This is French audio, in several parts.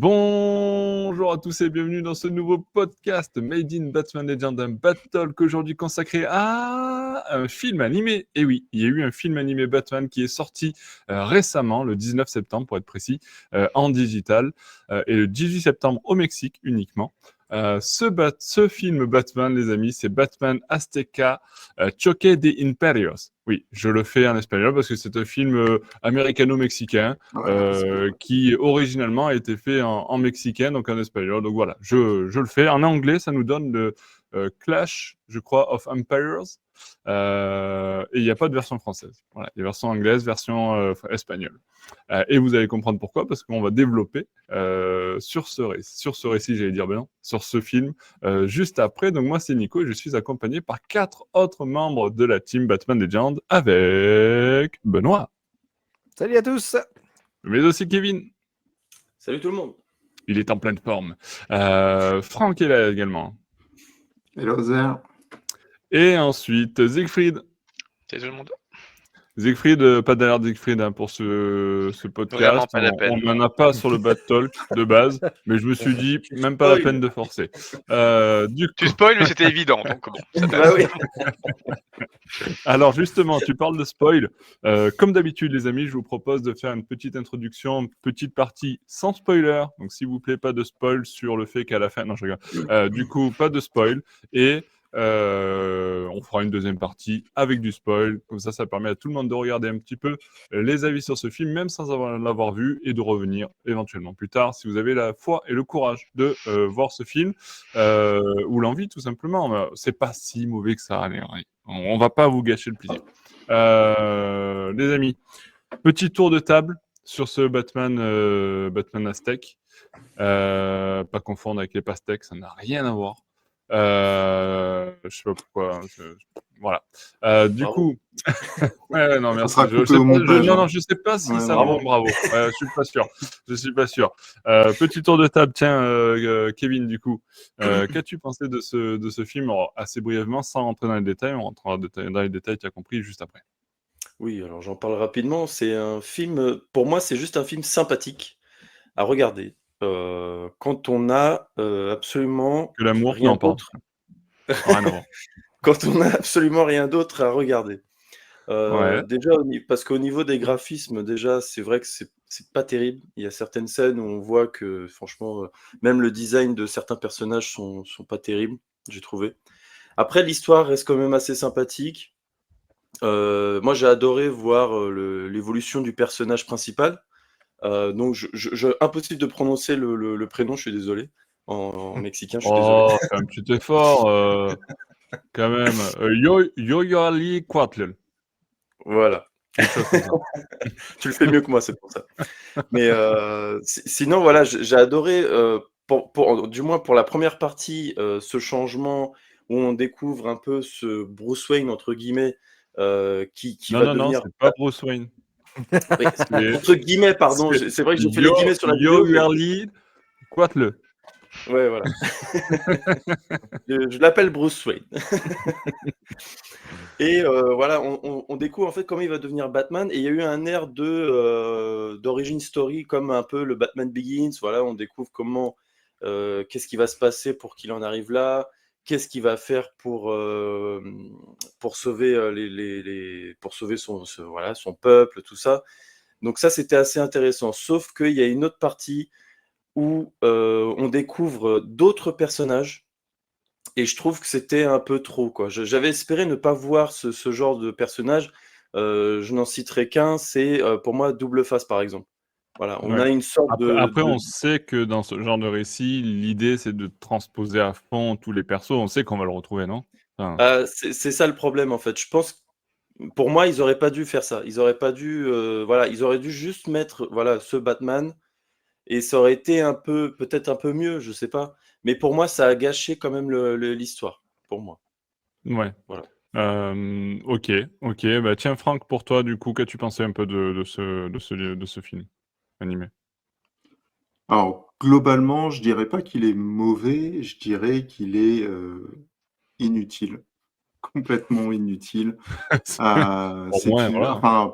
Bonjour à tous et bienvenue dans ce nouveau podcast Made in Batman Legend, un battle qu'aujourd'hui consacré à un film animé. Et oui, il y a eu un film animé Batman qui est sorti récemment, le 19 septembre pour être précis, en digital, et le 18 septembre au Mexique uniquement. Ce film Batman, les amis, c'est Batman Azteca Choque de Imperios. Oui, je le fais en espagnol parce que c'est un film américano-mexicain qui originalement a été fait en mexicain, donc en espagnol. Donc voilà, je le fais. En anglais, ça nous donne le Clash, je crois, of Empires. Et il n'y a pas de version française. Voilà, il y a version anglaise, version espagnole. Et vous allez comprendre pourquoi, parce qu'on va développer sur ce récit, j'allais dire, ben non, sur ce film, juste après. Donc moi, c'est Nico et je suis accompagné par 4 autres membres de la team Batman Legend avec Benoît. Salut à tous. Mais aussi Kevin. Salut tout le monde. Il est en pleine forme. Franck est là également. Hello there. Et ensuite, Siegfried. Salut tout le monde. Siegfried, pas d'alerte Siegfried pour ce podcast. Vraiment pas la peine. On n'en a pas sur le Battle de base, mais je me suis dit, même pas la peine de forcer. Tu spoil, mais c'était évident, donc bon. Ça Bah oui. Alors justement, tu parles de spoil. Comme d'habitude, les amis, je vous propose de faire une petite introduction, une petite partie sans spoiler. Donc s'il vous plaît, pas de spoil sur le fait qu'à la fin... Non, je rigole. Du coup, pas de spoil. Et on fera une deuxième partie avec du spoil. Comme ça permet à tout le monde de regarder un petit peu les avis sur ce film, même sans l'avoir vu, et de revenir éventuellement plus tard, si vous avez la foi et le courage de voir ce film, ou l'envie tout simplement. C'est pas si mauvais que ça. Allez, on va pas vous gâcher le plaisir. Les amis, petit tour de table sur ce Batman Aztec. Pas confondre avec les pastèques, ça n'a rien à voir. Je sais pas pourquoi. Voilà. Du coup, ouais, non, merci. Je sais pas si ça va. Bravo. Je suis pas sûr. Petit tour de table. Tiens, Kevin, du coup, qu'as-tu pensé de ce film? Alors, assez brièvement, sans rentrer dans les détails. On rentrera dans les détails. Tu as compris juste après. Oui, alors j'en parle rapidement. C'est un film. Pour moi, c'est juste un film sympathique à regarder. Quand on a absolument que l'amour, rien d'autre. Quand on a absolument rien d'autre à regarder. Déjà, parce qu'au niveau des graphismes, déjà, c'est vrai que c'est pas terrible. Il y a certaines scènes où on voit que, franchement, même le design de certains personnages sont pas terribles, j'ai trouvé. Après, l'histoire reste quand même assez sympathique. Moi, j'ai adoré voir l'évolution du personnage principal. Donc, impossible de prononcer le prénom, je suis désolé. En mexicain, je suis désolé. Fais un petit effort, quand même. Yoyali Quatl. Voilà. Tu le fais mieux que moi, c'est pour ça. Mais sinon, voilà, j'ai adoré, du moins pour la première partie, ce changement où on découvre un peu ce Bruce Wayne, entre guillemets, qui va devenir... Non, c'est pas Bruce Wayne. Oui, entre guillemets, pardon, c'est vrai que j'ai fait les guillemets sur la vidéo. Yoyali Quatl. Ouais, voilà. Je l'appelle Bruce Wayne. Et voilà, on découvre en fait comment il va devenir Batman. Et il y a eu un air d'origin story, comme un peu le Batman Begins. Voilà, on découvre comment, qu'est-ce qui va se passer pour qu'il en arrive là, qu'est-ce qu'il va faire pour sauver pour sauver son peuple, tout ça. Donc ça, c'était assez intéressant. Sauf qu'il y a une autre partie où on découvre d'autres personnages. Et je trouve que c'était un peu trop, quoi. J'avais espéré ne pas voir ce genre de personnage. Je n'en citerai qu'un, c'est pour moi Double Face, par exemple. Voilà, on a une sorte Après, on sait que dans ce genre de récit, l'idée, c'est de transposer à fond tous les persos. On sait qu'on va le retrouver, non? C'est ça le problème, en fait. Je pense, pour moi, ils n'auraient pas dû faire ça. Ils n'auraient pas dû... voilà, ils auraient dû juste mettre ce Batman, et ça aurait été peut-être un peu mieux, je sais pas. Mais pour moi, ça a gâché quand même l'histoire, pour moi. Ouais. Voilà. Ok. Bah, tiens, Franck, pour toi, du coup, qu'as-tu pensé un peu de ce film animé? Alors, globalement, je dirais pas qu'il est mauvais, je dirais qu'il est inutile. Complètement inutile. Enfin,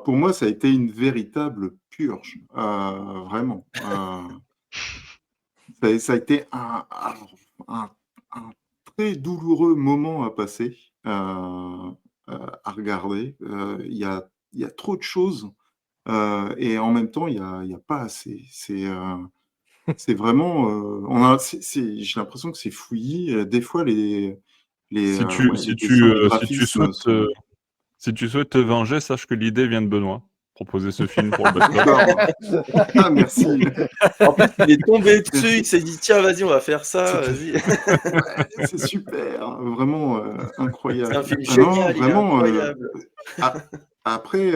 pour moi, ça a été une véritable purge. Vraiment. Ça a été un très douloureux moment à passer, à regarder. Il y a trop de choses, et en même temps, il y a pas assez. C'est vraiment, j'ai l'impression que c'est fouillis. Des fois, ouais, les dessins, les Si tu graphismes souhaites, sont... si tu souhaites te venger, sache que l'idée vient de Benoît. Proposer ce film pour le Batman. D'accord. Ah, merci. En plus, il est tombé dessus, il s'est dit tiens, vas-y, on va faire ça, vas-y. Ouais, c'est super, vraiment C'est un incroyable. film Ah non, génial, il est vraiment. incroyable. Après,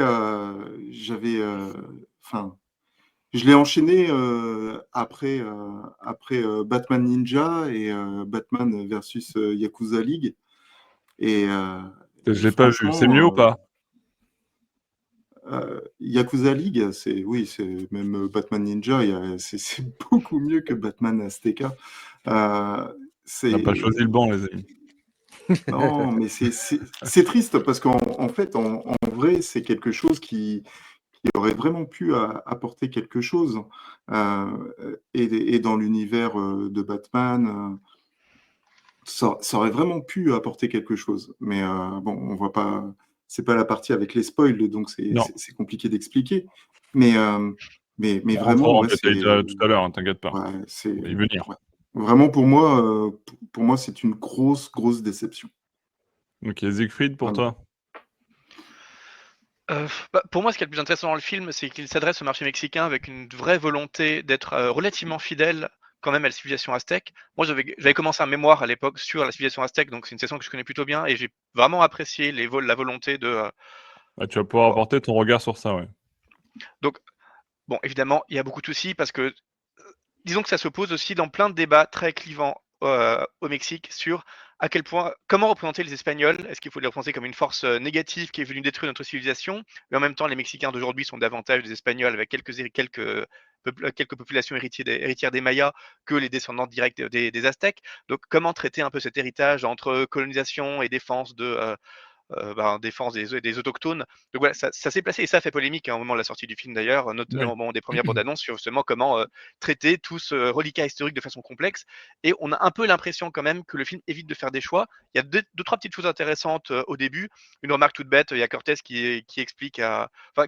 j'avais, enfin, je l'ai enchaîné après Batman Ninja et Batman versus Yakuza League. Et, Je et l'ai pas vu. C'est mieux ou franchement, pas? Yakuza League, oui, c'est même Batman Ninja, c'est beaucoup mieux que Batman Azteca. On n'a pas choisi le banc, les amis. Non, mais c'est triste parce qu'en fait, en vrai, c'est quelque chose qui aurait vraiment pu apporter quelque chose. Et dans l'univers de Batman, ça aurait vraiment pu apporter quelque chose. Mais bon, on voit pas, c'est pas la partie avec les spoils, donc Non, c'est compliqué d'expliquer. Mais, mais on vraiment, rentrera en ouais, détail tout à l'heure, hein, t'inquiète pas. ouais, On va y venir. ouais. Vraiment, pour moi, c'est une grosse, grosse déception. Ok, Siegfried, pour Vraiment. toi? Pour moi, ce qui est le plus intéressant dans le film, c'est qu'il s'adresse au marché mexicain avec une vraie volonté d'être relativement fidèle quand même à la civilisation aztèque. Moi, j'avais commencé un mémoire à l'époque sur la civilisation aztèque, donc c'est une civilisation que je connais plutôt bien et j'ai vraiment apprécié la volonté de. Ah, tu vas pouvoir apporter ton regard sur ça, ouais. Donc, bon, évidemment, il y a beaucoup de soucis parce que disons que ça se pose aussi dans plein de débats très clivants au Mexique sur à quel point, comment représenter les Espagnols. Est-ce qu'il faut les représenter comme une force négative qui est venue détruire notre civilisation? Mais en même temps, les Mexicains d'aujourd'hui sont davantage des Espagnols avec quelques populations héritières des Mayas que les descendants directs des Aztèques. Donc, comment traiter un peu cet héritage entre colonisation et défense défense des autochtones. Donc voilà, ça s'est placé et ça a fait polémique hein, au moment de la sortie du film d'ailleurs, notamment Oui. au moment des premières bandes annonces sur justement comment traiter tout ce reliquat historique de façon complexe. Et on a un peu l'impression quand même que le film évite de faire des choix. Il y a deux, trois petites choses intéressantes au début. Une remarque toute bête, il y a Cortés qui explique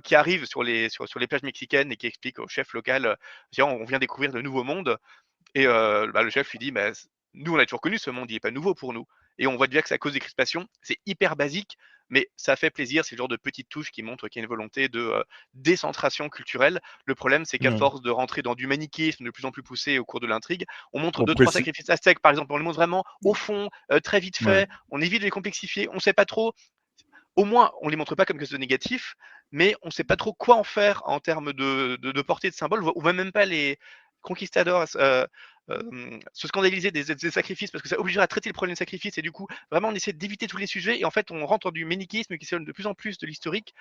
qui arrive sur les plages mexicaines et qui explique au chef local, tiens, on vient découvrir de nouveaux mondes. Et le chef lui dit, bah, nous, on a toujours connu ce monde, il n'est pas nouveau pour nous. Et on voit déjà que ça cause des crispations. C'est hyper basique, mais ça fait plaisir. C'est le genre de petites touches qui montrent qu'il y a une volonté de décentration culturelle. Le problème, c'est qu'à Ouais. force de rentrer dans du manichéisme de plus en plus poussé au cours de l'intrigue, on montre Pour deux, trois précis- sacrifices aztèques, par exemple. On les montre vraiment au fond, très vite Ouais. fait. On évite de les complexifier. On ne sait pas trop. Au moins, on les montre pas comme quelque chose de négatif, mais on sait pas trop quoi en faire en termes de portée de symbole. On voit même pas les conquistadors se scandaliser des sacrifices parce que ça obligera à traiter le problème des sacrifices et du coup, vraiment, on essaie d'éviter tous les sujets et en fait, on rentre dans du manichéisme qui s'éloigne de plus en plus de l'historique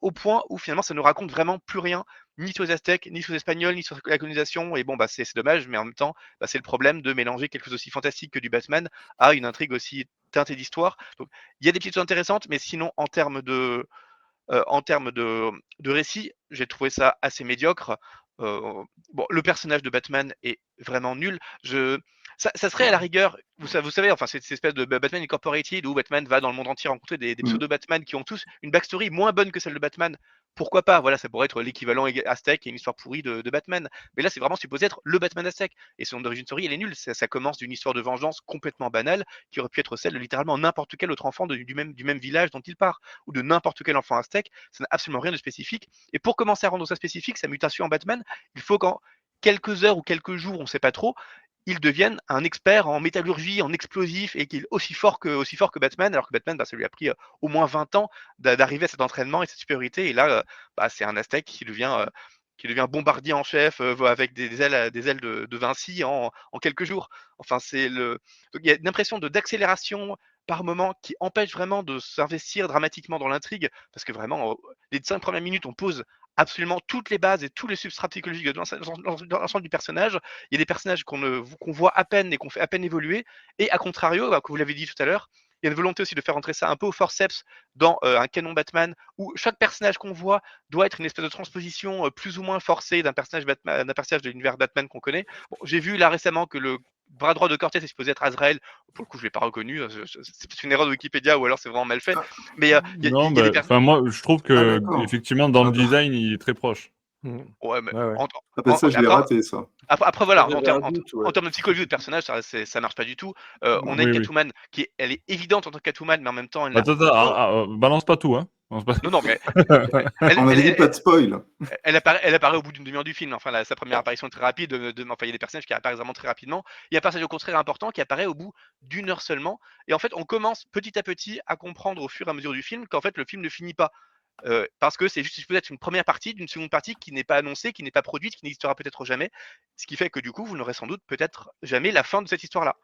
au point où finalement ça ne raconte vraiment plus rien, ni sur les Aztèques, ni sur les Espagnols, ni sur la colonisation. Et bon, bah, c'est dommage, mais en même temps, bah, c'est le problème de mélanger quelque chose aussi fantastique que du Batman à une intrigue aussi teintée d'histoire. Donc, il y a des petites choses intéressantes, mais sinon, en termes de récit, j'ai trouvé ça assez médiocre. Bon, le personnage de Batman est vraiment nul. Ça serait à la rigueur, vous savez, enfin, cette espèce de Batman Incorporated où Batman va dans le monde entier rencontrer des Mm. pseudo-Batman qui ont tous une backstory moins bonne que celle de Batman. Pourquoi pas? Voilà, ça pourrait être l'équivalent aztèque et une histoire pourrie de Batman. Mais là, c'est vraiment supposé être le Batman aztèque. Et son origin story, elle est nulle. Ça commence d'une histoire de vengeance complètement banale qui aurait pu être celle de littéralement n'importe quel autre enfant du même village dont il part ou de n'importe quel enfant aztèque. Ça n'a absolument rien de spécifique. Et pour commencer à rendre ça spécifique, sa mutation en Batman, il faut qu'en quelques heures ou quelques jours, on ne sait pas trop, il devienne un expert en métallurgie, en explosifs, et qu'il est aussi fort que Batman, alors que Batman, bah, ça lui a pris au moins 20 ans d'arriver à cet entraînement et cette supériorité. Et là, bah, c'est un Aztèque qui devient bombardier en chef avec des ailes de Vinci en quelques jours. Enfin, donc, il y a une impression d'accélération par moment qui empêche vraiment de s'investir dramatiquement dans l'intrigue, parce que vraiment, les 5 premières minutes, on pose absolument toutes les bases et tous les substrats psychologiques de l'ensemble du personnage. Il y a des personnages qu'on voit à peine et qu'on fait à peine évoluer, et à contrario, bah, comme vous l'avez dit tout à l'heure, y a une volonté aussi de faire entrer ça un peu au forceps dans un canon Batman, où chaque personnage qu'on voit doit être une espèce de transposition plus ou moins forcée d'un personnage de l'univers Batman qu'on connaît. Bon, j'ai vu là récemment que le bras droit de Cortez est supposé être Azrael. Pour le coup, je l'ai pas reconnu. C'est peut-être une erreur de Wikipédia ou alors c'est vraiment mal fait. Ah, Mais il Non, y a des enfin moi je trouve ah, que d'accord. effectivement dans Ah le bah, design il est très proche. Ouais, mais Ouais, ouais. ça, je l'ai après, raté, ça. après, voilà, J'avais un doute, ouais. en termes de psychologie de personnage, ça marche pas du tout. On a une Oui, oui. Catwoman elle est évidente en tant que Catwoman, mais en même temps, elle n'a Attends, balance pas tout, hein. Balance pas- non, mais On avait dit pas de spoil. elle apparaît au bout d'une demi-heure du film. Enfin, sa première apparition est très rapide. Enfin, il y a des personnages qui apparaissent vraiment très rapidement. Il y a un personnage au contraire important qui apparaît au bout d'une heure seulement. Et en fait, on commence petit à petit à comprendre au fur et à mesure du film qu'en fait, le film ne finit pas. Parce que c'est juste peut-être une première partie d'une seconde partie qui n'est pas annoncée, qui n'est pas produite, qui n'existera peut-être jamais. Ce qui fait que du coup, vous n'aurez sans doute peut-être jamais la fin de cette histoire-là.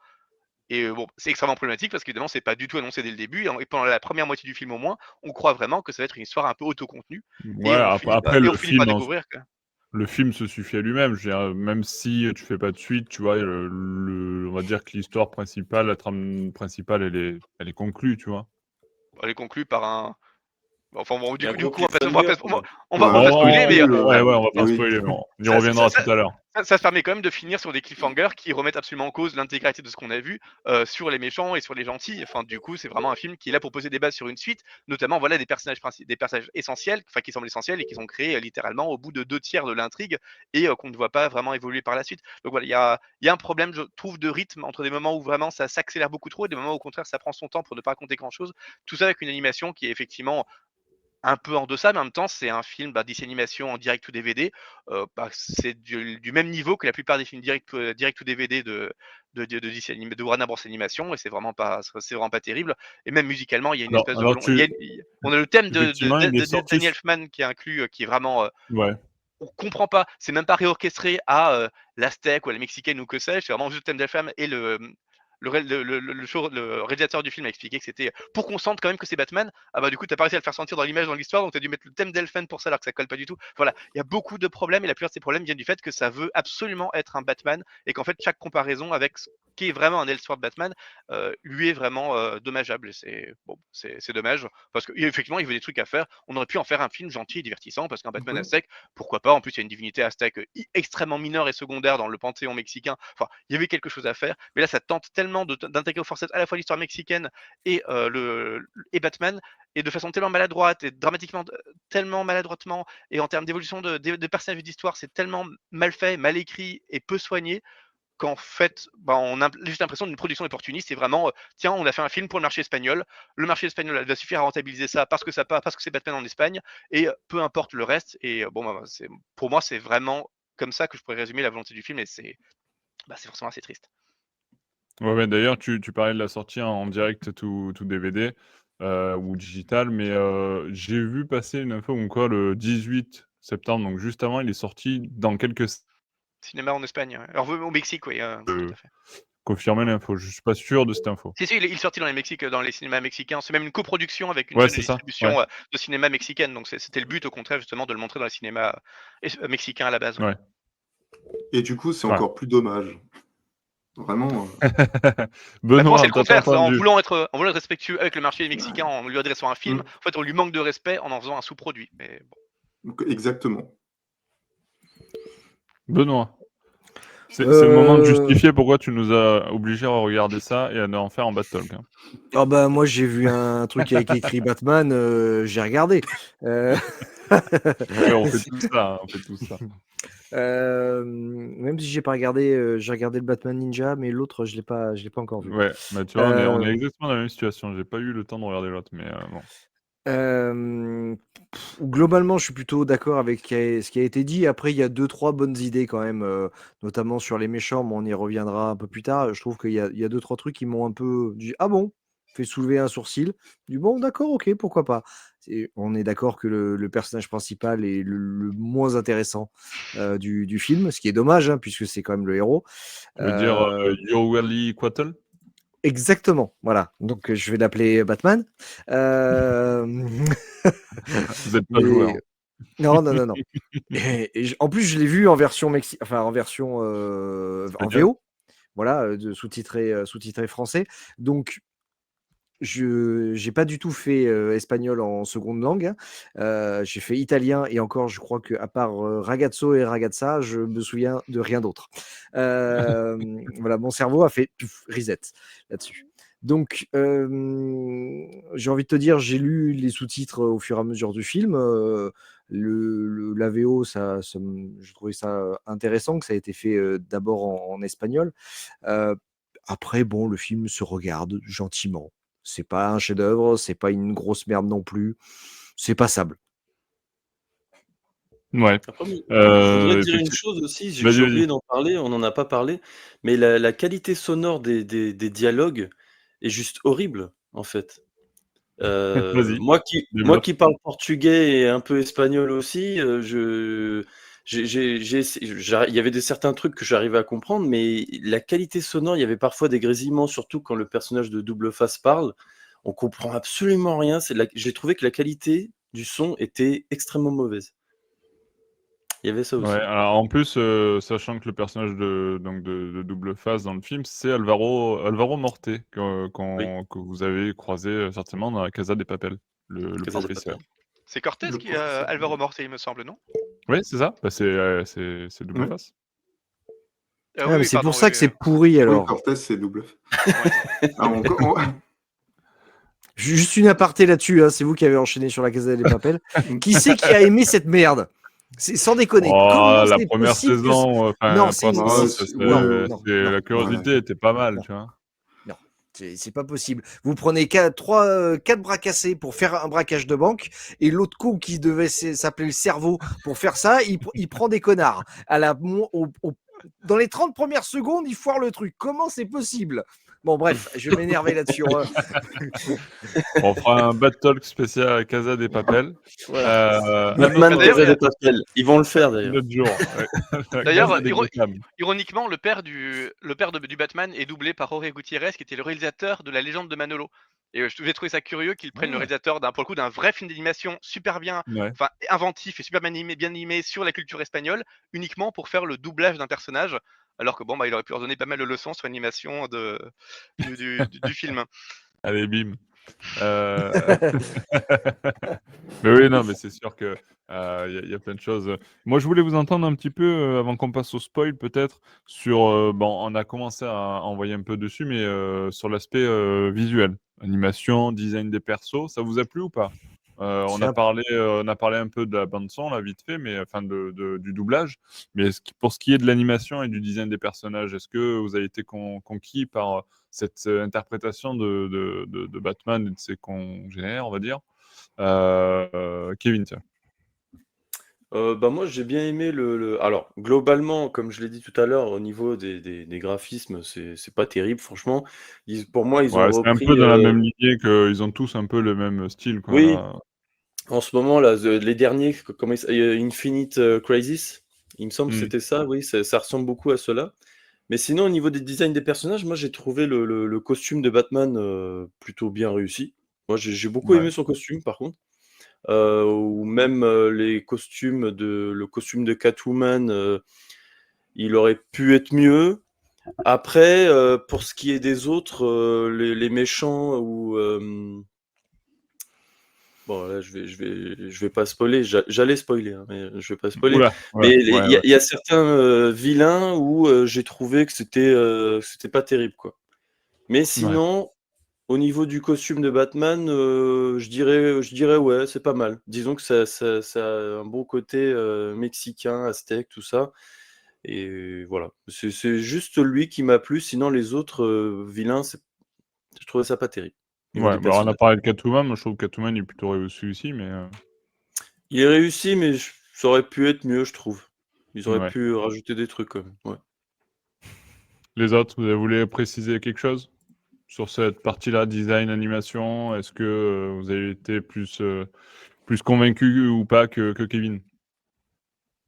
Et bon, c'est extrêmement problématique parce qu'évidemment, c'est pas du tout annoncé dès le début. Et pendant la première moitié du film au moins, on croit vraiment que ça va être une histoire un peu autocontenue. Ouais, après Et le on finit par film découvrir que. le film se suffit à lui-même. Je veux dire, même si tu fais pas de suite, tu vois, on va dire que l'histoire principale, la trame principale, elle est conclue, tu vois. Elle est conclue par un. Enfin bon, Il y a un du gros coup, en fait, cliffhanger, quoi. on va Ouais, pas spoiler, mais Ouais, on va pas oui. spoiler, mais on y ça, reviendra tout à l'heure. ça se permet quand même de finir sur des cliffhangers qui remettent absolument en cause l'intégralité de ce qu'on a vu sur les méchants et sur les gentils. Enfin, du coup, c'est vraiment un film qui est là pour poser des bases sur une suite, notamment voilà des personnages essentiels, enfin qui semblent essentiels et qui sont créés littéralement au bout de 2 tiers de l'intrigue et qu'on ne voit pas vraiment évoluer par la suite. Donc voilà, il y a un problème, je trouve, de rythme entre des moments où vraiment ça s'accélère beaucoup trop et des moments où au contraire ça prend son temps pour ne pas raconter grand-chose. Tout ça avec une animation qui est effectivement un peu en deçà, mais en même temps, c'est un film DC Animation en direct ou DVD. C'est du même niveau que la plupart des films direct ou DVD de Warner Bros Animation, et c'est vraiment pas terrible. Et même musicalement, il y a une espèce de Alors on a le thème effectivement, il est sorti. Danny Elfman qui est inclus, qui est vraiment Ouais. on comprend pas. C'est même pas réorchestré à l'Aztèque ou à la mexicaine ou que sais-je. C'est vraiment juste le thème d'Elfman et le réalisateur du film a expliqué que c'était pour qu'on sente quand même que c'est Batman. Ah bah du coup t'as pas réussi à le faire sentir dans l'image, dans l'histoire, donc t'as dû mettre le thème d'Elfman pour ça alors que ça colle pas du tout. Voilà, il y a beaucoup de problèmes et la plupart de ces problèmes viennent du fait que ça veut absolument être un Batman et qu'en fait chaque comparaison avec ce qui est vraiment un Elseworld Batman lui est vraiment dommageable. Et c'est dommage parce qu'effectivement il y avait des trucs à faire. On aurait pu en faire un film gentil et divertissant parce qu'un Batman aztèque, pourquoi pas. En plus il y a une divinité aztèque extrêmement mineure et secondaire dans le panthéon mexicain. Enfin, il y avait quelque chose à faire, mais là ça tente tellement d'intégrer au forceps à la fois l'histoire mexicaine et et Batman, et de façon tellement maladroite et dramatiquement tellement maladroitement, et en termes d'évolution de personnages d'histoire, c'est tellement mal fait, mal écrit et peu soigné qu'en fait, on a juste l'impression d'une production opportuniste. C'est vraiment, tiens, on a fait un film pour le marché espagnol. Le marché espagnol va suffire à rentabiliser ça parce que c'est Batman en Espagne, et peu importe le reste. Et pour moi, c'est vraiment comme ça que je pourrais résumer la volonté du film, et c'est forcément assez triste. Ouais, d'ailleurs, tu parlais de la sortie en direct tout DVD ou digital, mais j'ai vu passer une info comme quoi le 18 septembre, donc juste avant, il est sorti dans quelques Cinéma en Espagne, ouais. Alors au Mexique, oui, tout à fait. confirmer l'info. Je suis pas sûr de cette info. Si, il est sorti dans les cinémas mexicains. C'est même une coproduction avec une Ouais, chaîne de c'est ça, distribution ouais. de cinéma mexicaine. Donc c'était le but, au contraire, justement, de le montrer dans les cinémas mexicains à la base. Ouais. Ouais. Et du coup, c'est Ouais. encore plus dommage. Vraiment. Pour moi, c'est Benoît, le t'as contraire. En entendu. voulant être respectueux avec le marché mexicain, en lui adressant un film, en fait, on lui manque de respect en faisant un sous-produit. Mais bon. Donc, exactement. Benoît, c'est le moment de justifier pourquoi tu nous as obligés à regarder ça et à en faire en bad talk. Hein. Ah bah moi j'ai vu un truc avec écrit Batman, j'ai regardé. Ouais, on fait tout ça, hein, on fait tout ça. Même si j'ai pas regardé, j'ai regardé le Batman Ninja, mais l'autre je l'ai pas encore vu. Ouais, bah, tu vois, on est exactement dans la même situation. J'ai pas eu le temps de regarder l'autre, mais bon. Globalement, je suis plutôt d'accord avec ce qui a été dit. Après, il y a 2-3 bonnes idées quand même, notamment sur les méchants, mais on y reviendra un peu plus tard. Je trouve qu'il y a 2-3 trucs qui m'ont un peu dit ah bon, fait soulever un sourcil. Du bon, d'accord, ok, pourquoi pas. On est d'accord que le personnage principal est le moins intéressant du film, ce qui est dommage, hein, puisque c'est quand même le héros. Tu veux dire Yoweli Quattle? Exactement, voilà. Donc je vais l'appeler Batman. Vous êtes pas joueur. Non. En plus, je l'ai vu en version en VO, voilà, sous-titré français. Donc je j'ai pas du tout fait espagnol en seconde langue, hein. J'ai fait italien et encore, je crois qu'à part ragazzo et ragazza, je me souviens de rien d'autre. Voilà, mon cerveau a fait reset là-dessus. Donc, j'ai envie de te dire, j'ai lu les sous-titres au fur et à mesure du film. La VO, je trouvais ça intéressant que ça ait été fait d'abord en espagnol. Après, bon, le film se regarde gentiment. C'est pas un chef-d'œuvre, c'est pas une grosse merde non plus. C'est passable. Ouais. Après, je voudrais dire une Effectivement. chose aussi, j'ai Vas-y, j'ai vas-y. oublié d'en parler, on n'en a pas parlé, mais la qualité sonore des dialogues est juste horrible, en fait. Vas-y, Moi qui développe. parle portugais et un peu espagnol aussi, il y avait certains trucs que j'arrivais à comprendre, mais la qualité sonore, il y avait parfois des grésillements, surtout quand le personnage de Double Face parle. On comprend absolument rien. J'ai trouvé que la qualité du son était extrêmement mauvaise. Il y avait ça Ouais, aussi. alors en plus, sachant que le personnage de Double Face dans le film, c'est Alvaro Morte, Oui, que vous avez croisé certainement dans la Casa de Papel, le Casa de professeur. Papel. C'est Cortez Le qui a professeur. Alvaro Morte, il me semble, non? Oui, c'est ça. Bah, c'est Double Ouais. Face. Ah Ah, oui, mais oui, c'est pardon, pour ça oui, que c'est pourri Oui, alors. Cortez, c'est double. ouais. Ah, Juste une aparté là-dessus, hein, c'est vous qui avez enchaîné sur la Casa des Papel. Qui c'est qui a aimé cette merde? C'est sans déconner. Comment Oh, la c'est première possible que saison, non, la première saison, non, ouais, non, non, la curiosité était pas mal, non, tu vois. non. C'est pas possible. Vous prenez 4 bras cassés pour faire un braquage de banque et l'autre con qui devait s'appeler le cerveau pour faire ça, il prend des connards. Dans les 30 premières secondes, il foire le truc. Comment c'est possible? Bon, bref, je vais m'énerver là-dessus. On fera un Bad Talk spécial à Casa des Papel. Voilà. Un Batman autre, D'ailleurs, Casa de Papel. Ils vont le faire un d'ailleurs. autre jour. Ouais. La D'ailleurs, Casa de Gotham. ironiquement, le père du Batman est doublé par Jorge Gutiérrez, qui était le réalisateur de La Légende de Manolo. Et j'ai trouvé ça curieux qu'ils prennent le Ah. réalisateur pour le coup, d'un vrai film d'animation super bien, Ouais. enfin inventif et super bien animé sur la culture espagnole, uniquement pour faire le doublage d'un personnage, alors que bon, bah, il aurait pu leur donner pas mal de leçons sur l'animation du film. Allez, bim. Euh, Mais oui, non, mais c'est sûr que y a plein de choses. Moi, je voulais vous entendre un petit peu avant qu'on passe au spoil, peut-être sur. Bon, on a commencé à envoyer un peu dessus, mais sur l'aspect visuel, animation, design des persos, ça vous a plu ou pas? On C'est a un parlé un peu de la bande son là, vite fait, mais enfin du doublage. Mais pour ce qui est de l'animation et du design des personnages, est-ce que vous avez été conquis par cette interprétation de Batman et de ses congénères, on va dire? Kevin, tiens. Bah moi j'ai bien aimé alors globalement, comme je l'ai dit tout à l'heure, au niveau des graphismes, c'est pas terrible franchement. Pour moi, ils ont Ouais, c'est un repris. peu dans la même lignée qu'ils ont tous un peu le même style, quoi, Oui, là. en ce moment là, les derniers, comment Infinite Crisis, il me semble que Mmh. c'était ça, oui, ça ressemble beaucoup à cela. Mais sinon, au niveau des designs des personnages, moi j'ai trouvé le costume de Batman plutôt bien réussi. Moi j'ai beaucoup Ouais. aimé son costume par contre. Ou même le costume de Catwoman, il aurait pu être mieux. Après, pour ce qui est des autres, les méchants ou bon là je vais pas spoiler, j'allais spoiler, hein, mais je vais pas spoiler. Ouh là! Mais Ouais, ouais, ouais. il y a certains vilains où j'ai trouvé que c'était pas terrible, quoi. Mais Ouais. sinon, au niveau du costume de Batman, je dirais ouais, c'est pas mal. Disons que ça a un bon côté mexicain, aztèque, tout ça. Et voilà. C'est juste lui qui m'a plu, sinon les autres vilains, je trouvais ça pas terrible, au niveau Ouais, des bah, on a personnages. parlé de Catwoman. Moi, je trouve que Catwoman est plutôt réussi aussi, mais Il est réussi, mais ça aurait pu être mieux, je trouve. Ils auraient ouais. pu rajouter des trucs quand même. Ouais. Les autres, vous voulez préciser quelque chose sur cette partie-là, design, animation? Est-ce que vous avez été plus convaincu ou pas que Kevin?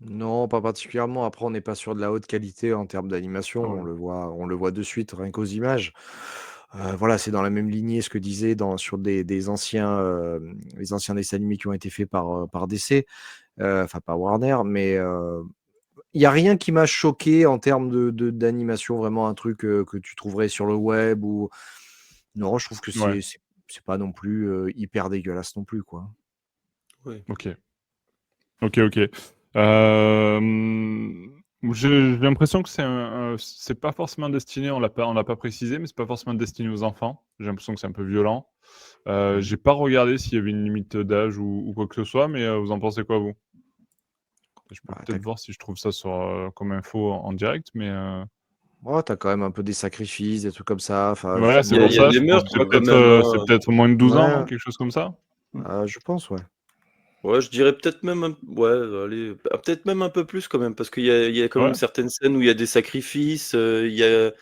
Non, pas particulièrement. Après, on n'est pas sur de la haute qualité en termes d'animation. Ouais. On le voit de suite, rien qu'aux images. Voilà, c'est dans la même lignée ce que disait sur des anciens, les anciens dessins animés qui ont été faits par DC, enfin par Warner. Mais il n'y a rien qui m'a choqué en termes d'animation, vraiment un truc que tu trouverais sur le web ou non, je trouve que Ouais. c'est pas non plus hyper dégueulasse non plus, quoi. Ouais. Ok. J'ai l'impression que c'est pas forcément destiné, on l'a pas précisé, mais c'est pas forcément destiné aux enfants. J'ai l'impression que c'est un peu violent. J'ai pas regardé s'il y avait une limite d'âge ou quoi que ce soit, mais vous en pensez quoi, vous? Je peux Bah, peut-être voir si je trouve ça comme info en direct, mais t'as quand même un peu des sacrifices, des trucs comme ça. Enfin, ouais, c'est Il y a, pour il y a ça. des Je pense que meurtres, quand même. c'est peut-être moins de 12 ans, non? Ouais, Quelque chose comme ça. je pense, ouais. Ouais, je dirais peut-être même, ouais, allez, peut-être même un peu plus quand même, parce il y a quand Ouais. même certaines scènes où il y a des sacrifices, il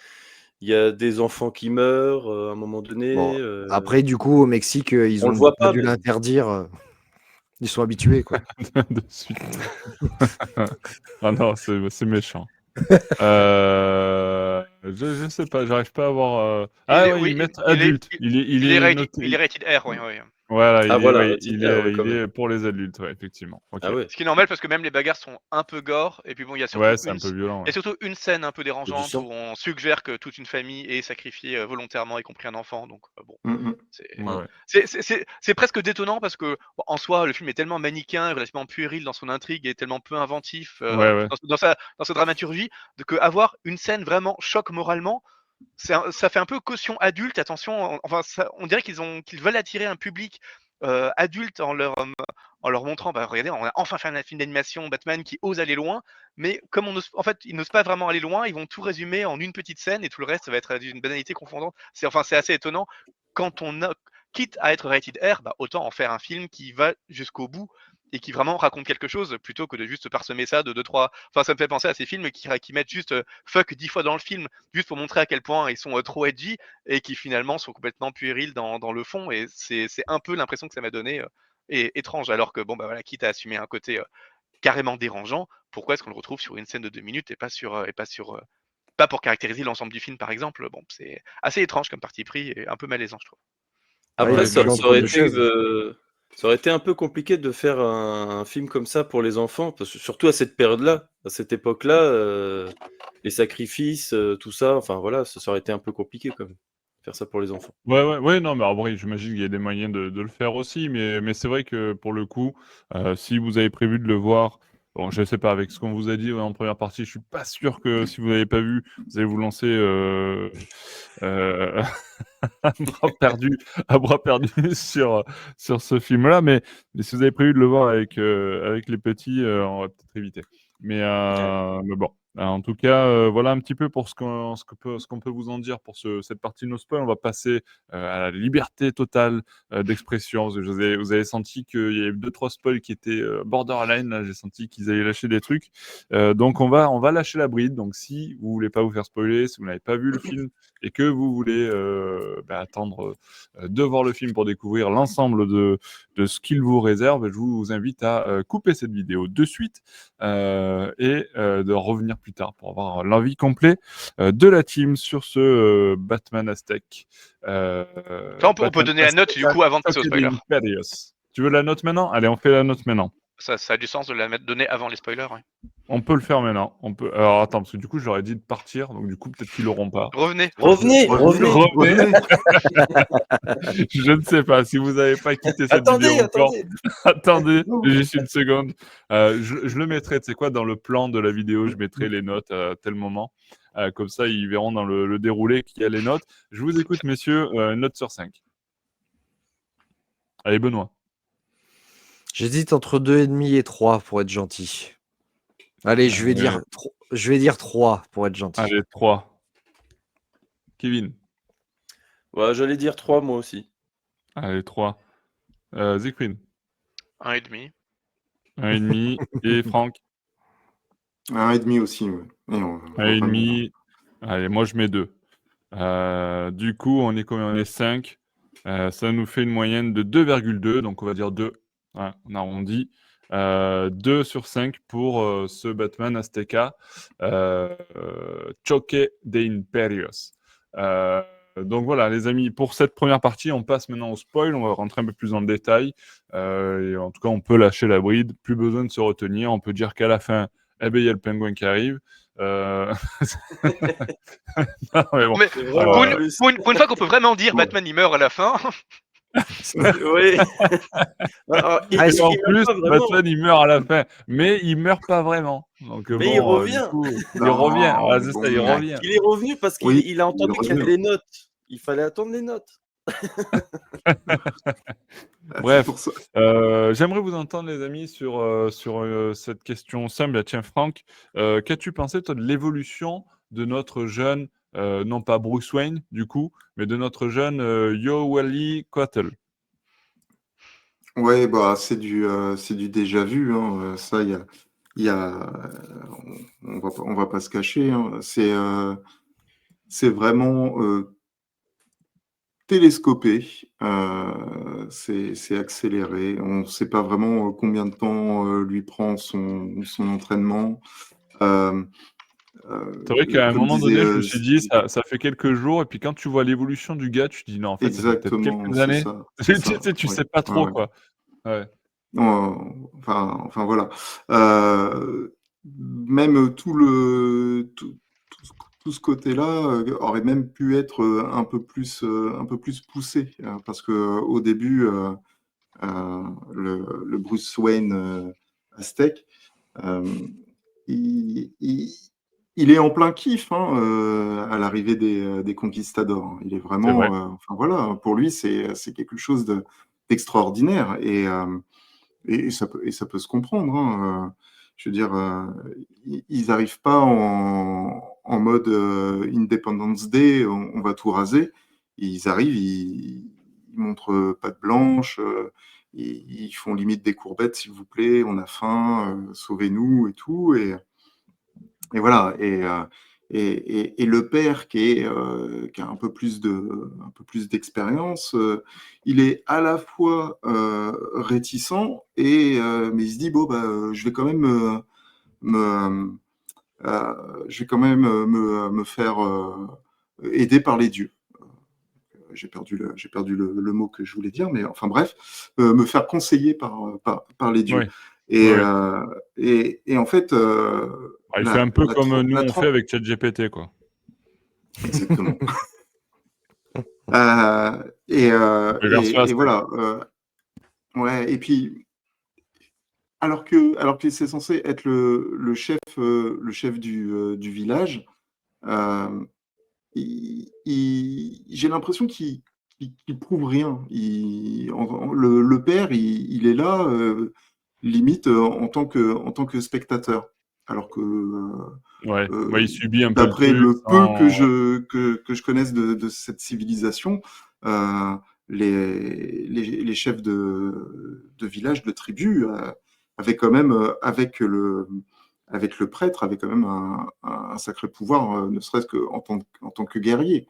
y a des enfants qui meurent à un moment donné. Bon, après, du coup, au Mexique, ils On le ont voit pas pas, dû mais l'interdire. Ils sont habitués, quoi. De suite. Ah non, c'est méchant. Je sais pas, j'arrive pas à voir. Ah ouais, ils mettent adulte. Il est noté. il est rated R, oui. Voilà, ah voilà, ouais, rated R, ouais, quand il même. est pour les adultes, ouais, effectivement. Ok. Ah ouais. Ce qui est normal parce que même les bagarres sont un peu gore, et puis bon, il y a Ouais, surtout c'est un peu violent. il y a surtout une scène un peu Il y a du dérangeante où sang. on suggère que toute une famille est sacrifiée volontairement, y compris un enfant. Donc bon, Mm, c'est Ouais, ouais. c'est presque détonnant parce que bon, en soi, le film est tellement manichéen, relativement puéril dans son intrigue et tellement peu inventif Ouais, ouais. dans sa dramaturgie, que avoir une scène vraiment choc moralement, ça fait un peu caution adulte. Attention, enfin, on dirait qu'ils veulent attirer un public adulte en leur montrant, bah, regardez, on a enfin fait un film d'animation Batman qui ose aller loin, mais comme en fait, ils n'osent pas vraiment aller loin, ils vont tout résumer en une petite scène et tout le reste va être d'une banalité confondante. C'est assez étonnant. Quand quitte à être rated R, bah, autant en faire un film qui va jusqu'au bout et qui vraiment raconte quelque chose plutôt que de juste parsemer ça de 2-3. Enfin, ça me fait penser à ces films qui mettent juste fuck 10 fois dans le film, juste pour montrer à quel point ils sont trop edgy et qui finalement sont complètement puérils dans le fond. Et c'est un peu l'impression que ça m'a donné et étrange. Alors que, bon, bah voilà, quitte à assumer un côté carrément dérangeant, pourquoi est-ce qu'on le retrouve sur une scène de 2 minutes et pas pour caractériser l'ensemble du film, par exemple? Bon, c'est assez étrange comme parti pris et un peu malaisant, je trouve. Ouais, il Après, est pris entre deux chaises. ça aurait été un peu compliqué de faire un film comme ça pour les enfants, parce que surtout à cette période-là, à cette époque-là, les sacrifices, tout ça, enfin voilà, ça aurait été un peu compliqué quand même, faire ça pour les enfants. Ouais, non, mais après, j'imagine qu'il y a des moyens de le faire aussi, mais c'est vrai que pour le coup, si vous avez prévu de le voir, bon, je sais pas, avec ce qu'on vous a dit en première partie, je suis pas sûr que si vous n'avez pas vu, vous allez vous lancer à bras perdu sur ce film-là, mais si vous avez prévu de le voir avec les petits, on va peut-être éviter. Mais bon. En tout cas, voilà un petit peu pour ce qu'on peut vous en dire pour cette partie no spoil. On va passer à la liberté totale d'expression. Vous avez senti qu'il y avait 2-3 spoils qui étaient borderline. Là, j'ai senti qu'ils allaient lâcher des trucs. Donc, on va lâcher la bride. Donc, si vous voulez pas vous faire spoiler, si vous n'avez pas vu le film et que vous voulez attendre de voir le film pour découvrir l'ensemble de ce qu'il vous réserve, je vous invite à couper cette vidéo de suite et de revenir plus tard pour avoir l'avis complet de la team sur ce Batman Aztec. On peut donner la note du coup avant de passer au spoiler. Tu veux la note maintenant? Allez, on fait la note maintenant. Ça a du sens de la donner avant les spoilers. Ouais. On peut le faire maintenant. Alors attends, parce que du coup, je leur ai dit de partir, donc du coup, peut-être qu'ils l'auront pas. Revenez. Je ne sais pas si vous n'avez pas quitté cette vidéo encore. Attendez, juste une seconde. Je le mettrai, tu sais quoi, dans le plan de la vidéo, je mettrai les notes à tel moment. Comme ça, ils verront dans le déroulé qu'il y a les notes. Je vous écoute, messieurs. Note sur 5. Allez, Benoît. J'hésite entre 2,5 et 3 pour être gentil. Allez, je vais dire 3 pour être gentil. Allez, 3. Kevin. Ouais, j'allais dire 3 moi aussi. Allez, 3. Siegfried. 1,5. 1,5. Et Franck. 1,5 aussi, ouais. 1,5. Allez, moi je mets 2. Du coup, on est combien? On est 5. Ça nous fait une moyenne de 2,2. Donc on va dire 2. Ouais, on arrondit. 2 sur 5 pour ce Batman Azteca Choque de Imperios. Donc voilà, les amis, pour cette première partie, on passe maintenant au spoil. On va rentrer un peu plus dans le détail. Et en tout cas, on peut lâcher la bride. Plus besoin de se retenir. On peut dire qu'à la fin, il y a le pingouin qui arrive. Non, mais bon. Mais pour une fois qu'on peut vraiment dire Batman il meurt à la fin. Oui. Alors, Ah, Et en il meurt plus, pas vraiment, Batman, il meurt à la fin. Mais il meurt pas vraiment. Donc mais il bon, du revient. coup, il revient. Non, Voilà, mais c'est ça, il bon. revient. Il est revenu parce qu'il Oui, il a il entendu qu'il y revient. avait les notes. Il fallait attendre les notes. C'est Bref, pour ça. j'aimerais vous entendre, les amis, sur cette question simple. Ah, tiens, Franck, qu'as-tu pensé, toi, de l'évolution de notre jeune, non pas Bruce Wayne, du coup, mais de notre jeune Yoeli Coatl? Ouais, bah, c'est du déjà vu, hein. Ça, il y a, on va pas se cacher, hein. C'est vraiment télescopé, c'est accéléré. On ne sait pas vraiment combien de temps lui prend son entraînement. Euh, C'est vrai qu'à un Comme moment disait donné, je me suis dit, ça fait quelques jours, et puis quand tu vois l'évolution du gars, tu te dis, non, en fait, ça fait peut-être exactement, quelques c'est années. ça, c'est Tu ça. sais, tu Oui, sais pas ouais, trop, ouais. quoi. Ouais. Enfin voilà. Même tout ce côté-là aurait même pu être un peu plus poussé, parce que au début, le Bruce Wayne aztèque, euh, il, il- il est en plein kiff, hein, à l'arrivée des conquistadors. Il est C'est vrai. vraiment, enfin voilà, pour lui, c'est quelque chose d'extraordinaire. Et ça peut se comprendre, hein. Je veux dire, ils n'arrivent pas en mode Independence Day, on va tout raser. Ils arrivent, ils montrent patte blanche, ils font limite des courbettes, s'il vous plaît, on a faim, sauvez-nous et tout. Et voilà. Et le père qui a un peu plus d'expérience, il est à la fois réticent mais il se dit bon bah je vais quand même me, je vais quand même me faire aider par les dieux. J'ai perdu le mot que je voulais dire, mais enfin bref, me faire conseiller par les dieux. Oui, oui, Et, oui. euh, et en fait, Ah, il fait un peu comme nous, la on fait trempe, avec ChatGPT, quoi. exactement. Mais version Et Aztèque. voilà. Ouais, et puis, alors que c'est censé être le chef du village, euh, j'ai l'impression qu'il prouve rien. Le père, il est là, limite, en tant que spectateur. Alors que, Ouais, ouais, il subit un peu le d'après truc le peu sans. que je connaisse de cette civilisation, euh, les chefs de village, de tribu, avaient quand même, avec le prêtre, avaient quand même un sacré pouvoir, ne serait-ce en tant que guerrier.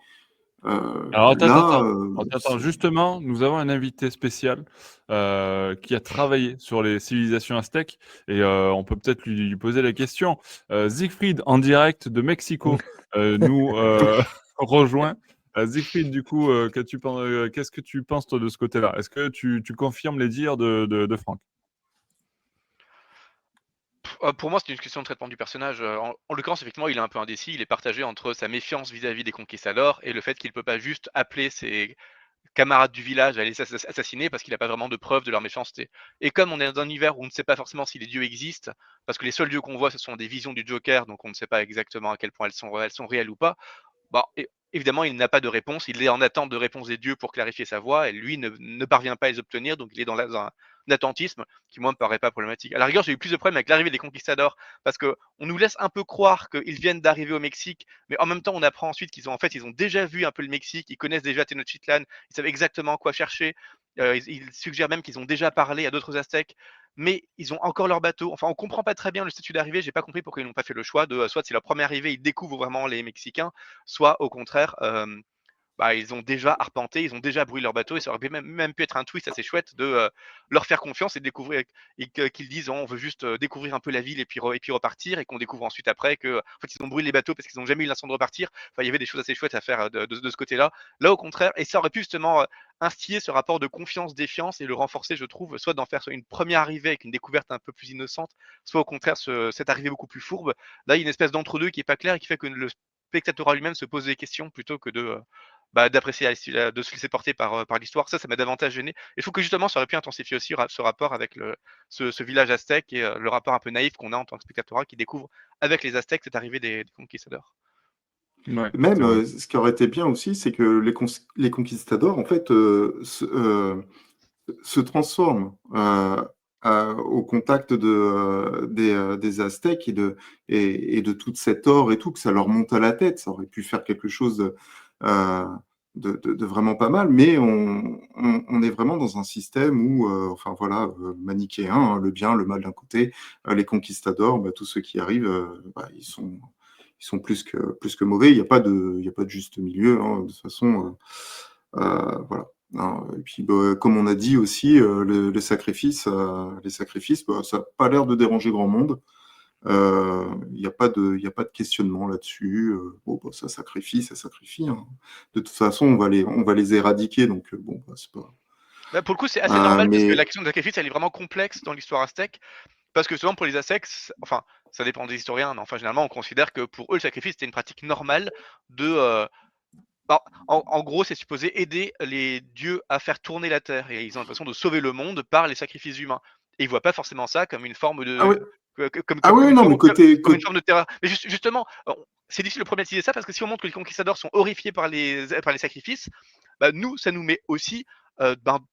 Alors attends, attends, Là, attends. Attends, attends. Justement, nous avons un invité spécial qui a travaillé sur les civilisations aztèques, et on peut peut-être lui poser la question. Siegfried, en direct de Mexico, nous rejoint. Siegfried, du coup, qu'est-ce que tu penses, toi, de ce côté-là? Est-ce que tu confirmes les dires de Franck? Pour moi, c'est une question de traitement du personnage. En l'occurrence, effectivement, il est un peu indécis. Il est partagé entre sa méfiance vis-à-vis des conquistadors et le fait qu'il peut pas juste appeler ses camarades du village à les assassiner parce qu'il a pas vraiment de preuves de leur méchanceté. Et comme on est dans un univers où on ne sait pas forcément si les dieux existent, parce que les seuls dieux qu'on voit, ce sont des visions du Joker, donc on ne sait pas exactement à quel point elles sont réelles ou pas. Bah, évidemment, il n'a pas de réponse. Il est en attente de réponse des dieux pour clarifier sa voix et lui ne parvient pas à les obtenir, donc il est dans un attentisme qui, moi, me paraît pas problématique. À la rigueur, j'ai eu plus de problèmes avec l'arrivée des conquistadors parce que on nous laisse un peu croire qu'ils viennent d'arriver au Mexique, mais en même temps, on apprend ensuite qu'ils ont en fait, ils ont déjà vu un peu le Mexique, ils connaissent déjà Tenochtitlan, ils savent exactement quoi chercher. Ils suggèrent même qu'ils ont déjà parlé à d'autres Aztèques, mais ils ont encore leur bateau. Enfin, on comprend pas très bien le statut d'arrivée. J'ai pas compris pourquoi ils n'ont pas fait le choix de soit c'est leur première arrivée, ils découvrent vraiment les Mexicains, soit au contraire, bah, ils ont déjà arpenté, ils ont déjà brûlé leur bateau et ça aurait même pu être un twist assez chouette de leur faire confiance et découvrir et qu'ils disent on veut juste découvrir un peu la ville et puis repartir et qu'on découvre ensuite après que en fait ils ont brûlé les bateaux parce qu'ils n'ont jamais eu l'instant de repartir. Enfin, il y avait des choses assez chouettes à faire de ce côté-là. Là, au contraire, et ça aurait pu justement instiller ce rapport de confiance-défiance et le renforcer, je trouve, soit d'en faire soit une première arrivée avec une découverte un peu plus innocente, soit au contraire cette arrivée beaucoup plus fourbe. Là, il y a une espèce d'entre-deux qui est pas clair et qui fait que spectateur lui-même se pose des questions plutôt que d'apprécier, de se laisser porter par l'histoire. Ça m'a davantage gêné. Et je trouve que justement, ça aurait pu intensifier aussi ce rapport avec ce village aztèque et le rapport un peu naïf qu'on a en tant que spectateur qui découvre avec les Aztèques cette arrivée des conquistadors. Ouais, Même, c'est vrai. ce qui aurait été bien aussi, c'est que les conquistadors, en fait, se transforment au contact des Aztèques et de toute cette or et tout, que ça leur monte à la tête. Ça aurait pu faire quelque chose de vraiment pas mal, mais on est vraiment dans un système où, enfin voilà, manichéen, hein, le bien, le mal d'un côté, les conquistadors, tous ceux qui arrivent, ils sont plus que mauvais. Il n'y a pas de juste milieu, hein, de toute façon. Voilà. Hein, et puis, comme on a dit aussi, les sacrifices, ça n'a pas l'air de déranger grand monde. Il n'y a pas de questionnement là-dessus. Ça sacrifie, ça sacrifie. Hein. De toute façon, on va les éradiquer, donc c'est pas. Pour le coup, c'est assez normal parce que Mais la question de sacrifice, elle est vraiment complexe dans l'histoire aztèque. Parce que souvent, pour les Aztèques, enfin, ça dépend des historiens, mais enfin, généralement, on considère que pour eux, le sacrifice, c'était une pratique normale de. En gros, c'est supposé aider les dieux à faire tourner la Terre. Et ils ont l'impression de sauver le monde par les sacrifices humains. Et ils voient pas forcément ça comme une forme ah ouais, de. ouais, non, mais Comme une forme de terreur. Mais justement, c'est difficile de problématiser ça parce que si on montre que les conquistadors sont horrifiés par les sacrifices, nous, ça nous met aussi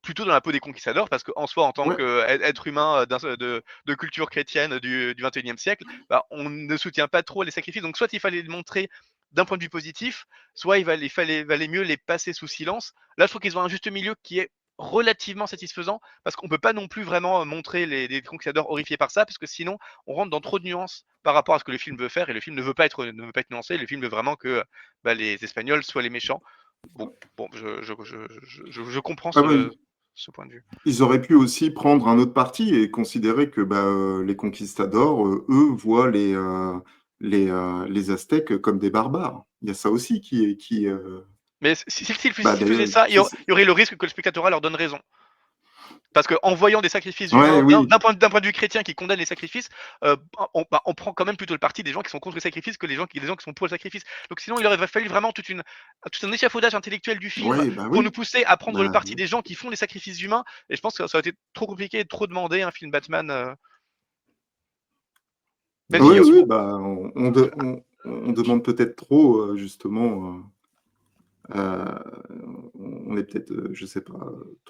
plutôt dans la peau des conquistadors parce qu'en soi, en tant ouais, qu'être humain de culture chrétienne du 21e siècle, on ne soutient pas trop les sacrifices. Donc, soit il fallait le montrer d'un point de vue positif, soit valait mieux les passer sous silence. Là, je trouve qu'ils ont un juste milieu qui est relativement satisfaisant parce qu'on peut pas non plus vraiment montrer les conquistadors horrifiés par ça parce que sinon on rentre dans trop de nuances par rapport à ce que le film veut faire et le film ne veut pas être nuancé, le film veut vraiment que les Espagnols soient les méchants. Bon, je comprends ah ouais, ce point de vue. ils auraient pu aussi prendre un autre parti et considérer que les conquistadors, eux, voient les Aztèques comme des barbares. Il y a ça aussi qui Mais s'ils faisaient d'ailleurs, ça, il y aurait le risque que le spectateur leur donne raison. Parce qu'en voyant des sacrifices ouais, humains, oui, d'un point de vue chrétien qui condamne les sacrifices, on prend quand même plutôt le parti des gens qui sont contre les sacrifices que des gens qui sont pour le sacrifice. Donc sinon, il aurait fallu vraiment tout un échafaudage intellectuel du film ouais, pour nous oui, pousser à prendre le bah, parti des gens qui font les sacrifices humains. Et je pense que ça aurait été trop compliqué et trop demandé un film Batman. Même oui, si oui, on demande peut-être trop, justement. On est peut-être, je sais pas,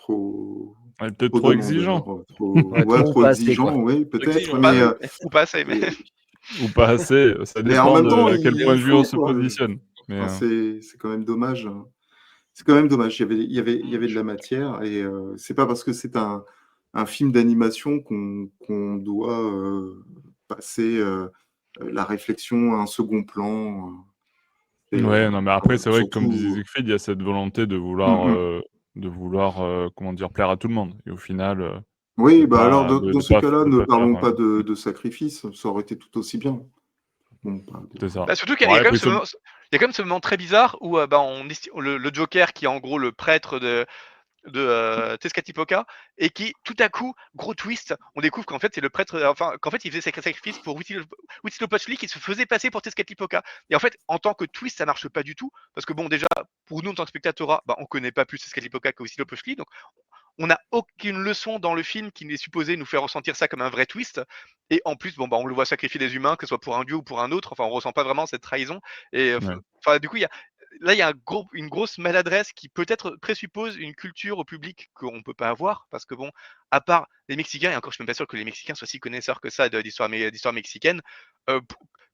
On est peut-être trop trop exigeant. demandeur, trop, Ouais, trop ou trop pas assez, quoi. exigeant, oui, Trop peut-être, exigeant, mais, ou pas assez, mais Ou pas assez. Ça mais en dépend même temps, de à quel point il de vue on faut, se quoi. positionne. Mais, Enfin, c'est quand même dommage. C'est quand même dommage. Il y avait de la matière et c'est pas parce que c'est un film d'animation qu'on doit passer la réflexion à un second plan. ouais, non, mais après, c'est vrai que comme disait Surtout. Siegfried, il y a cette volonté Mm, de vouloir, comment dire, plaire à tout le monde. Et au final, Oui, alors dans de ce pas, cas-là, de ne pas faire. parlons pas de sacrifice, ça aurait été tout aussi bien. Bon, C'est ça. surtout qu'il y a Ouais, quand même après, il y a quand même ce moment très bizarre où le Joker qui est en gros le prêtre de Tezcatlipoca et qui tout à coup, gros twist, on découvre qu'en fait c'est le prêtre, enfin qu'en fait il faisait sacrifice pour Huitzilopochtli qui se faisait passer pour Tezcatlipoca. Et en fait en tant que twist ça marche pas du tout parce que bon déjà pour nous en tant que spectateur, on connaît pas plus Tezcatlipoca que Huitzilopochtli, donc on n'a aucune leçon dans le film qui n'est supposé nous faire ressentir ça comme un vrai twist. Et en plus, on le voit sacrifier des humains, que ce soit pour un dieu ou pour un autre. Enfin, on ressent pas vraiment cette trahison. Et ouais. du coup, il y a une grosse maladresse qui peut-être présuppose une culture au public qu'on peut pas avoir. Parce que bon, à part les Mexicains, et encore je suis même pas sûr que les Mexicains soient si connaisseurs que ça d'histoire mexicaine,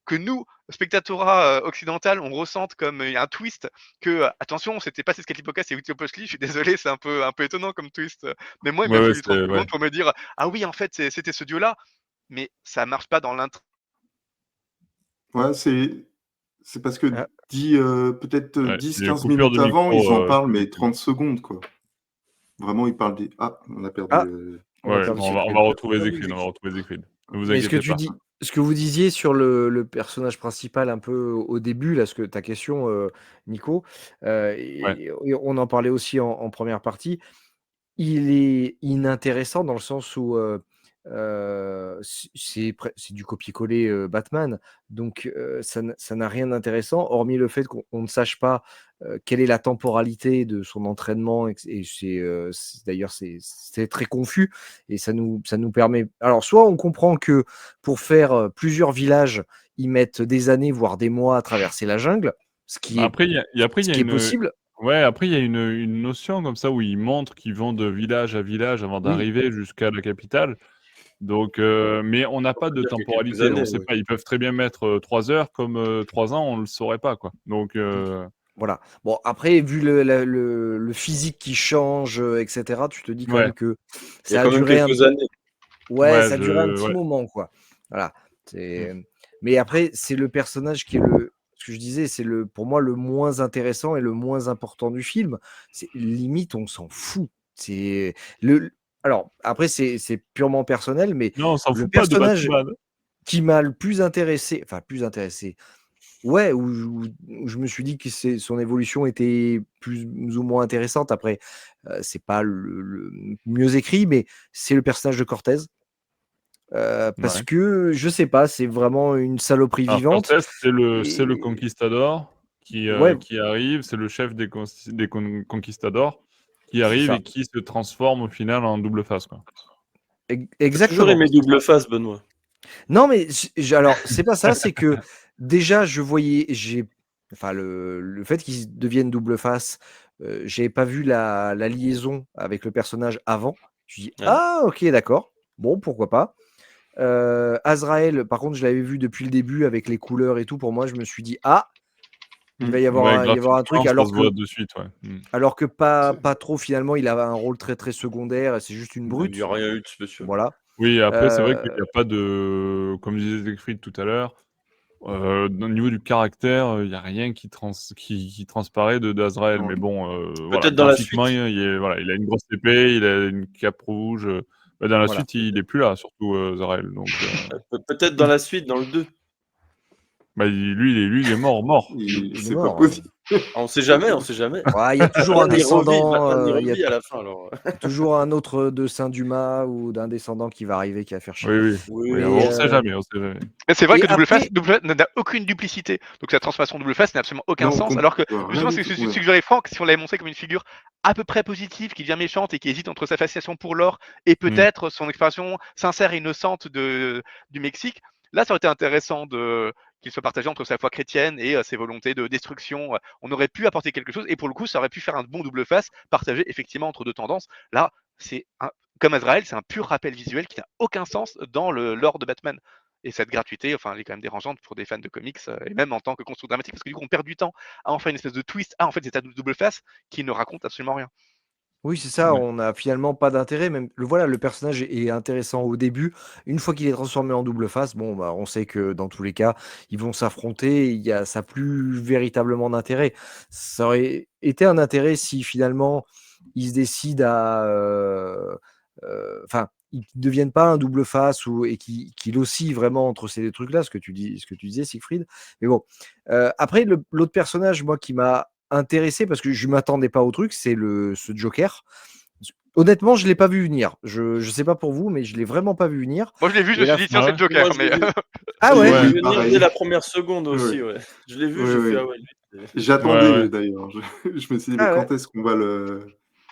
que nous, spectatorat occidental, on ressente comme un twist que attention, c'était pas Tezcatlipoca, c'est Huitzilopochtli. Je suis désolé, c'est un peu étonnant comme twist. Mais moi, il Ouais, m'a ouais, fallu 30 c'est, ouais. secondes pour me dire ah oui, en fait, c'était ce dieu-là. Mais ça marche pas dans l'intrigue. ouais, c'est parce que Ah, peut-être Ouais. Il y a eu 10-15 coupure de minutes avant, ils micro en parlent, chez mais Siegfried. 30 secondes, quoi. Vraiment, ils parlent des. Ah, on a perdu. ah, on a Ouais, perdu bon, on Siegfried. va retrouver Perdu Siegfried. On va Siegfried. retrouver Siegfried. Ne vous Mais ce que inquiétez tu pas. dis, ce que vous disiez sur le personnage principal un peu au début, là, ta question, Nico, Ouais. et on en parlait aussi en première partie, il est inintéressant dans le sens où c'est du copier-coller Batman. Donc ça n'a rien d'intéressant, hormis le fait qu'on ne sache pas quelle est la temporalité de son entraînement. Et d'ailleurs, c'est très confus. Et ça nous permet. Alors, soit on comprend que pour faire plusieurs villages, ils mettent des années, voire des mois à traverser la jungle, ce qui est Après, il y a une... possible. Ouais, après, il y a une notion comme ça où ils montrent qu'ils vont de village à village avant Oui. d'arriver jusqu'à la capitale. Donc, mais on n'a pas de dire qu'il y a quelques temporalité, années, on sait ouais. pas. Ils peuvent très bien mettre 3 heures comme 3 ans, on le saurait pas, quoi. Donc, Voilà. Bon, après, vu le physique qui change, etc., tu te dis quand ouais, même que Il y a ça a quand même duré quelques années. ouais, ça a duré un ouais. petit moment, quoi. Voilà. Mais après, c'est le personnage qui est ce que je disais, c'est pour moi le moins intéressant et le moins important du film. C'est limite, on s'en fout. C'est alors après, c'est purement personnel, mais Non, on s'en le fout pas de personnage Batman. qui m'a le plus intéressé, ouais, où je me suis dit que son évolution était plus ou moins intéressante. Après, c'est pas le mieux écrit, mais c'est le personnage de Cortez. Parce Ouais. que, je sais pas, c'est vraiment une saloperie Alors, vivante. Cortez, c'est le Et conquistador qui ouais, arrive, c'est le chef des conquistadors qui arrive c'est ça. et qui se transforme au final en double face, quoi. T'as toujours Exactement. aimé C'est double ça. face, Benoît. Non, mais alors, c'est pas ça, c'est que déjà, enfin, le fait qu'il devienne double face, j'avais pas vu la liaison avec le personnage avant. Je dis, Ouais. ah, ok, d'accord. Bon, pourquoi pas. Azrael, par contre, je l'avais vu depuis le début avec les couleurs et tout. Pour moi, je me suis dit, ah, il va y avoir Ouais, il va y avoir un truc, graphiquement, ça se voit de suite, ouais. alors que pas trop finalement. Il avait un rôle très très secondaire. C'est juste une Il n'y brute. a rien eu de spécial. Voilà. Oui, après, c'est vrai Euh, qu'il n'y a pas de... Comme disait Siegfried tout à l'heure, au niveau du caractère, il n'y a rien qui transparaît d'Azrael. Ouais. Mais bon, voilà, Peut-être dans la graphiquement, suite. il a une grosse épée, il a une cape rouge. Dans la voilà. suite, il n'est plus là, surtout Azrael. Donc, Peut-être dans la suite, dans le 2. lui, il est mort. Il est C'est pas mort. possible. On sait jamais, on sait jamais. Ouais, il y a toujours un Batman, il revit, descendant. Batman, il Il y a revit à la fin, alors. toujours un autre de Saint-Dumas ou d'un descendant qui va arriver, qui va faire chier. Oui. Oui, Mais, On sait jamais, on sait jamais. Mais c'est vrai Et que Double Face après, n'a aucune duplicité. Donc sa transformation Double Face n'a absolument aucun Non, sens. Alors que rien justement, du c'est tout, ce ouais. que j'aurais Franck, si on l'avait montré comme une figure à peu près positive, qui devient méchante et qui hésite entre sa fascination pour l'or et peut-être son expression sincère et innocente du Mexique, là ça aurait été intéressant qu'il soit partagé entre sa foi chrétienne et ses volontés de destruction. On aurait pu apporter quelque chose et pour le coup, ça aurait pu faire un bon double face partagé effectivement entre deux tendances. Là, comme Azrael, c'est un pur rappel visuel qui n'a aucun sens dans le lore de Batman. Et cette gratuité, enfin, elle est quand même dérangeante pour des fans de comics, et même en tant que constructeur dramatique, parce que du coup, on perd du temps à en faire une espèce de twist. Ah, en fait, c'est un double face qui ne raconte absolument rien. oui, c'est ça, on n'a finalement pas d'intérêt. Même le personnage est intéressant au début. Une fois qu'il est transformé en double face, bon, bah, on sait que dans tous les cas, ils vont s'affronter. Ça n'a plus véritablement d'intérêt. Ça aurait été un intérêt si finalement ils se décident enfin, ils ne deviennent pas un double face et qu'il oscille vraiment entre ces deux trucs-là, ce que tu disais, Siegfried. Mais bon, après, l'autre personnage, moi, qui m'a intéressé parce que je m'attendais pas au truc, c'est ce Joker. Honnêtement, je l'ai pas vu venir. Je sais pas pour vous, mais je l'ai vraiment pas vu venir. Moi, je l'ai vu, je me suis dit, tiens, Ah c'est ouais. le Joker. Moi, je l'ai Mais vu. Ah Je l'ai ouais. vu venir pareil. dès la première seconde Ouais, aussi, ouais. Je l'ai vu, Ouais, j'ai ouais. fait, ah ouais, lui, J'attendais Ouais. d'ailleurs. Je me suis dit, mais Ah ouais. quand est-ce qu'on va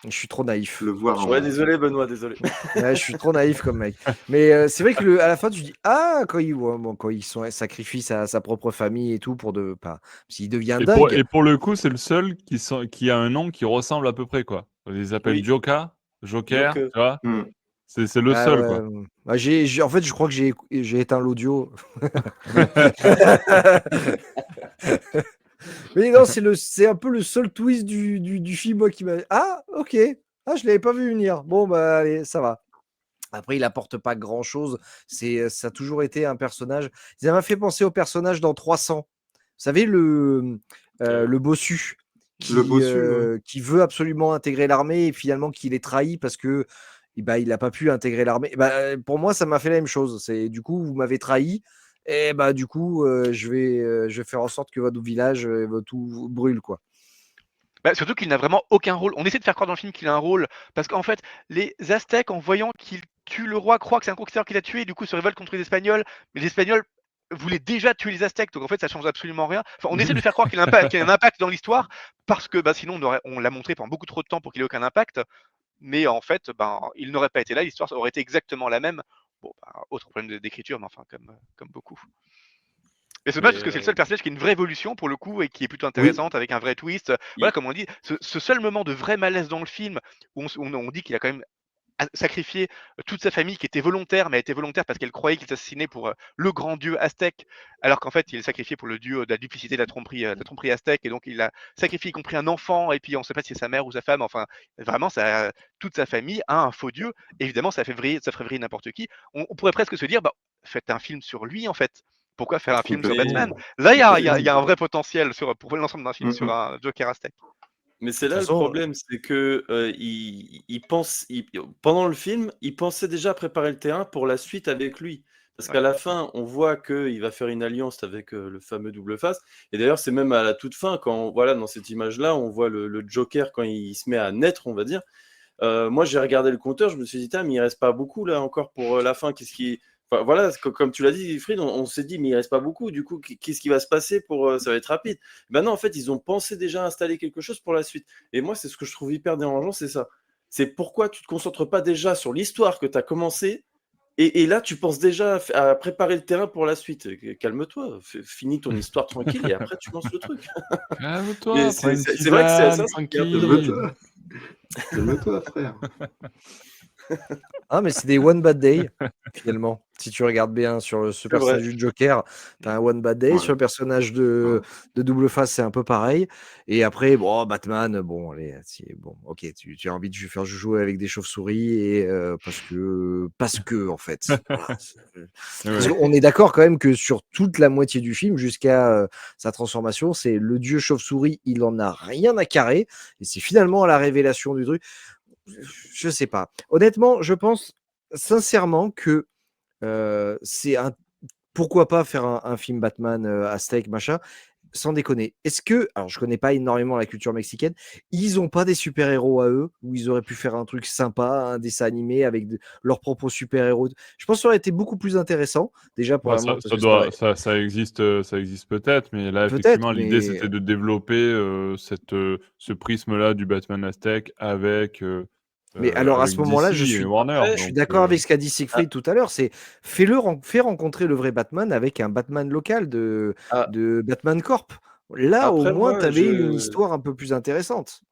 Je suis trop naïf. le voir Ouais, désolé, Benoît, désolé. Ouais, je suis trop naïf comme mec. Mais c'est vrai que à la fin, tu dis ah quand ils sacrifient sa propre famille et tout s'il devient dingue. Et pour le coup, c'est le seul qui a un nom qui ressemble à peu près, quoi. Ils appellent Oui. Joker, Donc, tu vois. Hmm. C'est le Ah seul, ouais. quoi. Bah, en fait, je crois que j'ai éteint l'audio. Mais non, c'est un peu le seul twist du film, moi, qui m'a. Ah, ok. Ah, je l'avais pas vu venir. Bon, bah, allez, ça va. Après, il apporte pas grand chose. Ça a toujours été un personnage. Ça m'a fait penser au personnage dans 300. Vous savez, le bossu Le bossu, ouais. qui veut absolument intégrer l'armée et finalement qu'il est trahi parce que il n'a pas pu intégrer l'armée. Pour moi, ça m'a fait la même chose. Du coup, vous m'avez trahi. Et du coup, je vais faire en sorte que votre village, tout brûle, quoi. Bah, surtout qu'il n'a vraiment aucun rôle. On essaie de faire croire dans le film qu'il a un rôle, parce qu'en fait, les Aztèques, en voyant tue le roi, croit que c'est un conquistador qui l'a tué, et du coup se révolte contre les Espagnols, mais les Espagnols voulaient déjà tuer les Aztèques, donc en fait ça change absolument rien. Enfin, on essaie de faire croire qu'il y a un impact dans l'histoire, parce que sinon on l'a montré pendant beaucoup trop de temps pour qu'il ait aucun impact, mais en fait, il n'aurait pas été là, l'histoire aurait été exactement la même. Bon, autre problème d'écriture, mais enfin, comme beaucoup. Mais c'est dommage parce que c'est le seul personnage qui a une vraie évolution pour le coup et qui est plutôt Oui, intéressante avec un vrai twist. Voilà, Il- comme on dit, ce seul moment de vrai malaise dans le film où on dit qu'il a quand même sacrifié toute sa famille qui était volontaire, mais elle était volontaire parce qu'elle croyait qu'il s'assassinait pour le grand dieu aztèque, alors qu'en fait il est sacrifié pour le dieu de la duplicité, de la tromperie aztèque, et donc il a sacrifié y compris un enfant, et puis on ne sait pas si c'est sa mère ou sa femme, enfin vraiment toute sa famille a un faux dieu. Évidemment ça ferait vriller n'importe qui. On pourrait presque se dire, faites un film sur lui en fait. Pourquoi faire un film sur complètement. Batman? Là, il y Complètement. a un vrai potentiel pour l'ensemble d'un film Mm, sur mm. un Joker aztèque. Mais c'est De là toute le façon, problème, c'est que pendant le film, il pensait déjà préparer le terrain pour la suite avec lui. Parce Ouais. qu'à la fin, on voit qu'il va faire une alliance avec le fameux double face. Et d'ailleurs, c'est même à la toute fin, quand voilà, dans cette image-là, on voit le Joker quand il se met à naître, on va dire. Moi, j'ai regardé le compteur, je me suis dit, mais il reste pas beaucoup là encore pour la fin. Enfin, voilà, comme tu l'as dit, Fried, on s'est dit, mais il reste pas beaucoup. Du coup, qu'est-ce qui va se passer ça va être rapide. Ben non, en fait, ils ont pensé déjà à installer quelque chose pour la suite. Et moi, c'est ce que je trouve hyper dérangeant, c'est ça. C'est pourquoi tu te concentres pas déjà sur l'histoire que tu as commencé. Et là, tu penses déjà à préparer le terrain pour la suite. Calme-toi, finis ton histoire tranquille et après tu lances le truc. Calme-toi, prends une C'est vrai que c'est tisane, ça, ce qui est un peu tranquille. dommage. Calme-toi, frère. Ah, mais c'est des one bad day, finalement. Si tu regardes bien sur ce C'est vrai. personnage du Joker, t'as un one bad day. Ouais. Sur le personnage de Double Face, c'est un peu pareil. Et après, Batman, bon, allez, bon, ok, tu as envie de faire jouer avec des chauves-souris et parce que, en fait. Voilà. Parce Ouais. qu'on est d'accord quand même que sur toute la moitié du film, jusqu'à sa transformation, c'est le dieu chauve-souris, il en a rien à carrer. Et c'est finalement la révélation du truc. Je sais pas. Honnêtement, je pense sincèrement que c'est un. Pourquoi pas faire un film Batman Aztèque, machin, sans déconner. Est-ce que, alors je connais pas énormément la culture mexicaine, ils ont pas des super-héros à eux, où ils auraient pu faire un truc sympa, un dessin animé avec leurs propres super-héros? Je pense que ça aurait été beaucoup plus intéressant, déjà pour Ouais, la montre, parce que ça existe peut-être, mais là, peut-être, effectivement, l'idée, mais c'était de développer ce prisme-là du Batman Aztèque alors à ce avec moment-là, DC et Warner. Après, je suis Donc, d'accord avec ce qu'a dit ah, Siegfried tout à l'heure, c'est fais rencontrer le vrai Batman avec un Batman local ah, de Batman Corp. Là, au après, moins, moi, tu avais une histoire un peu plus intéressante.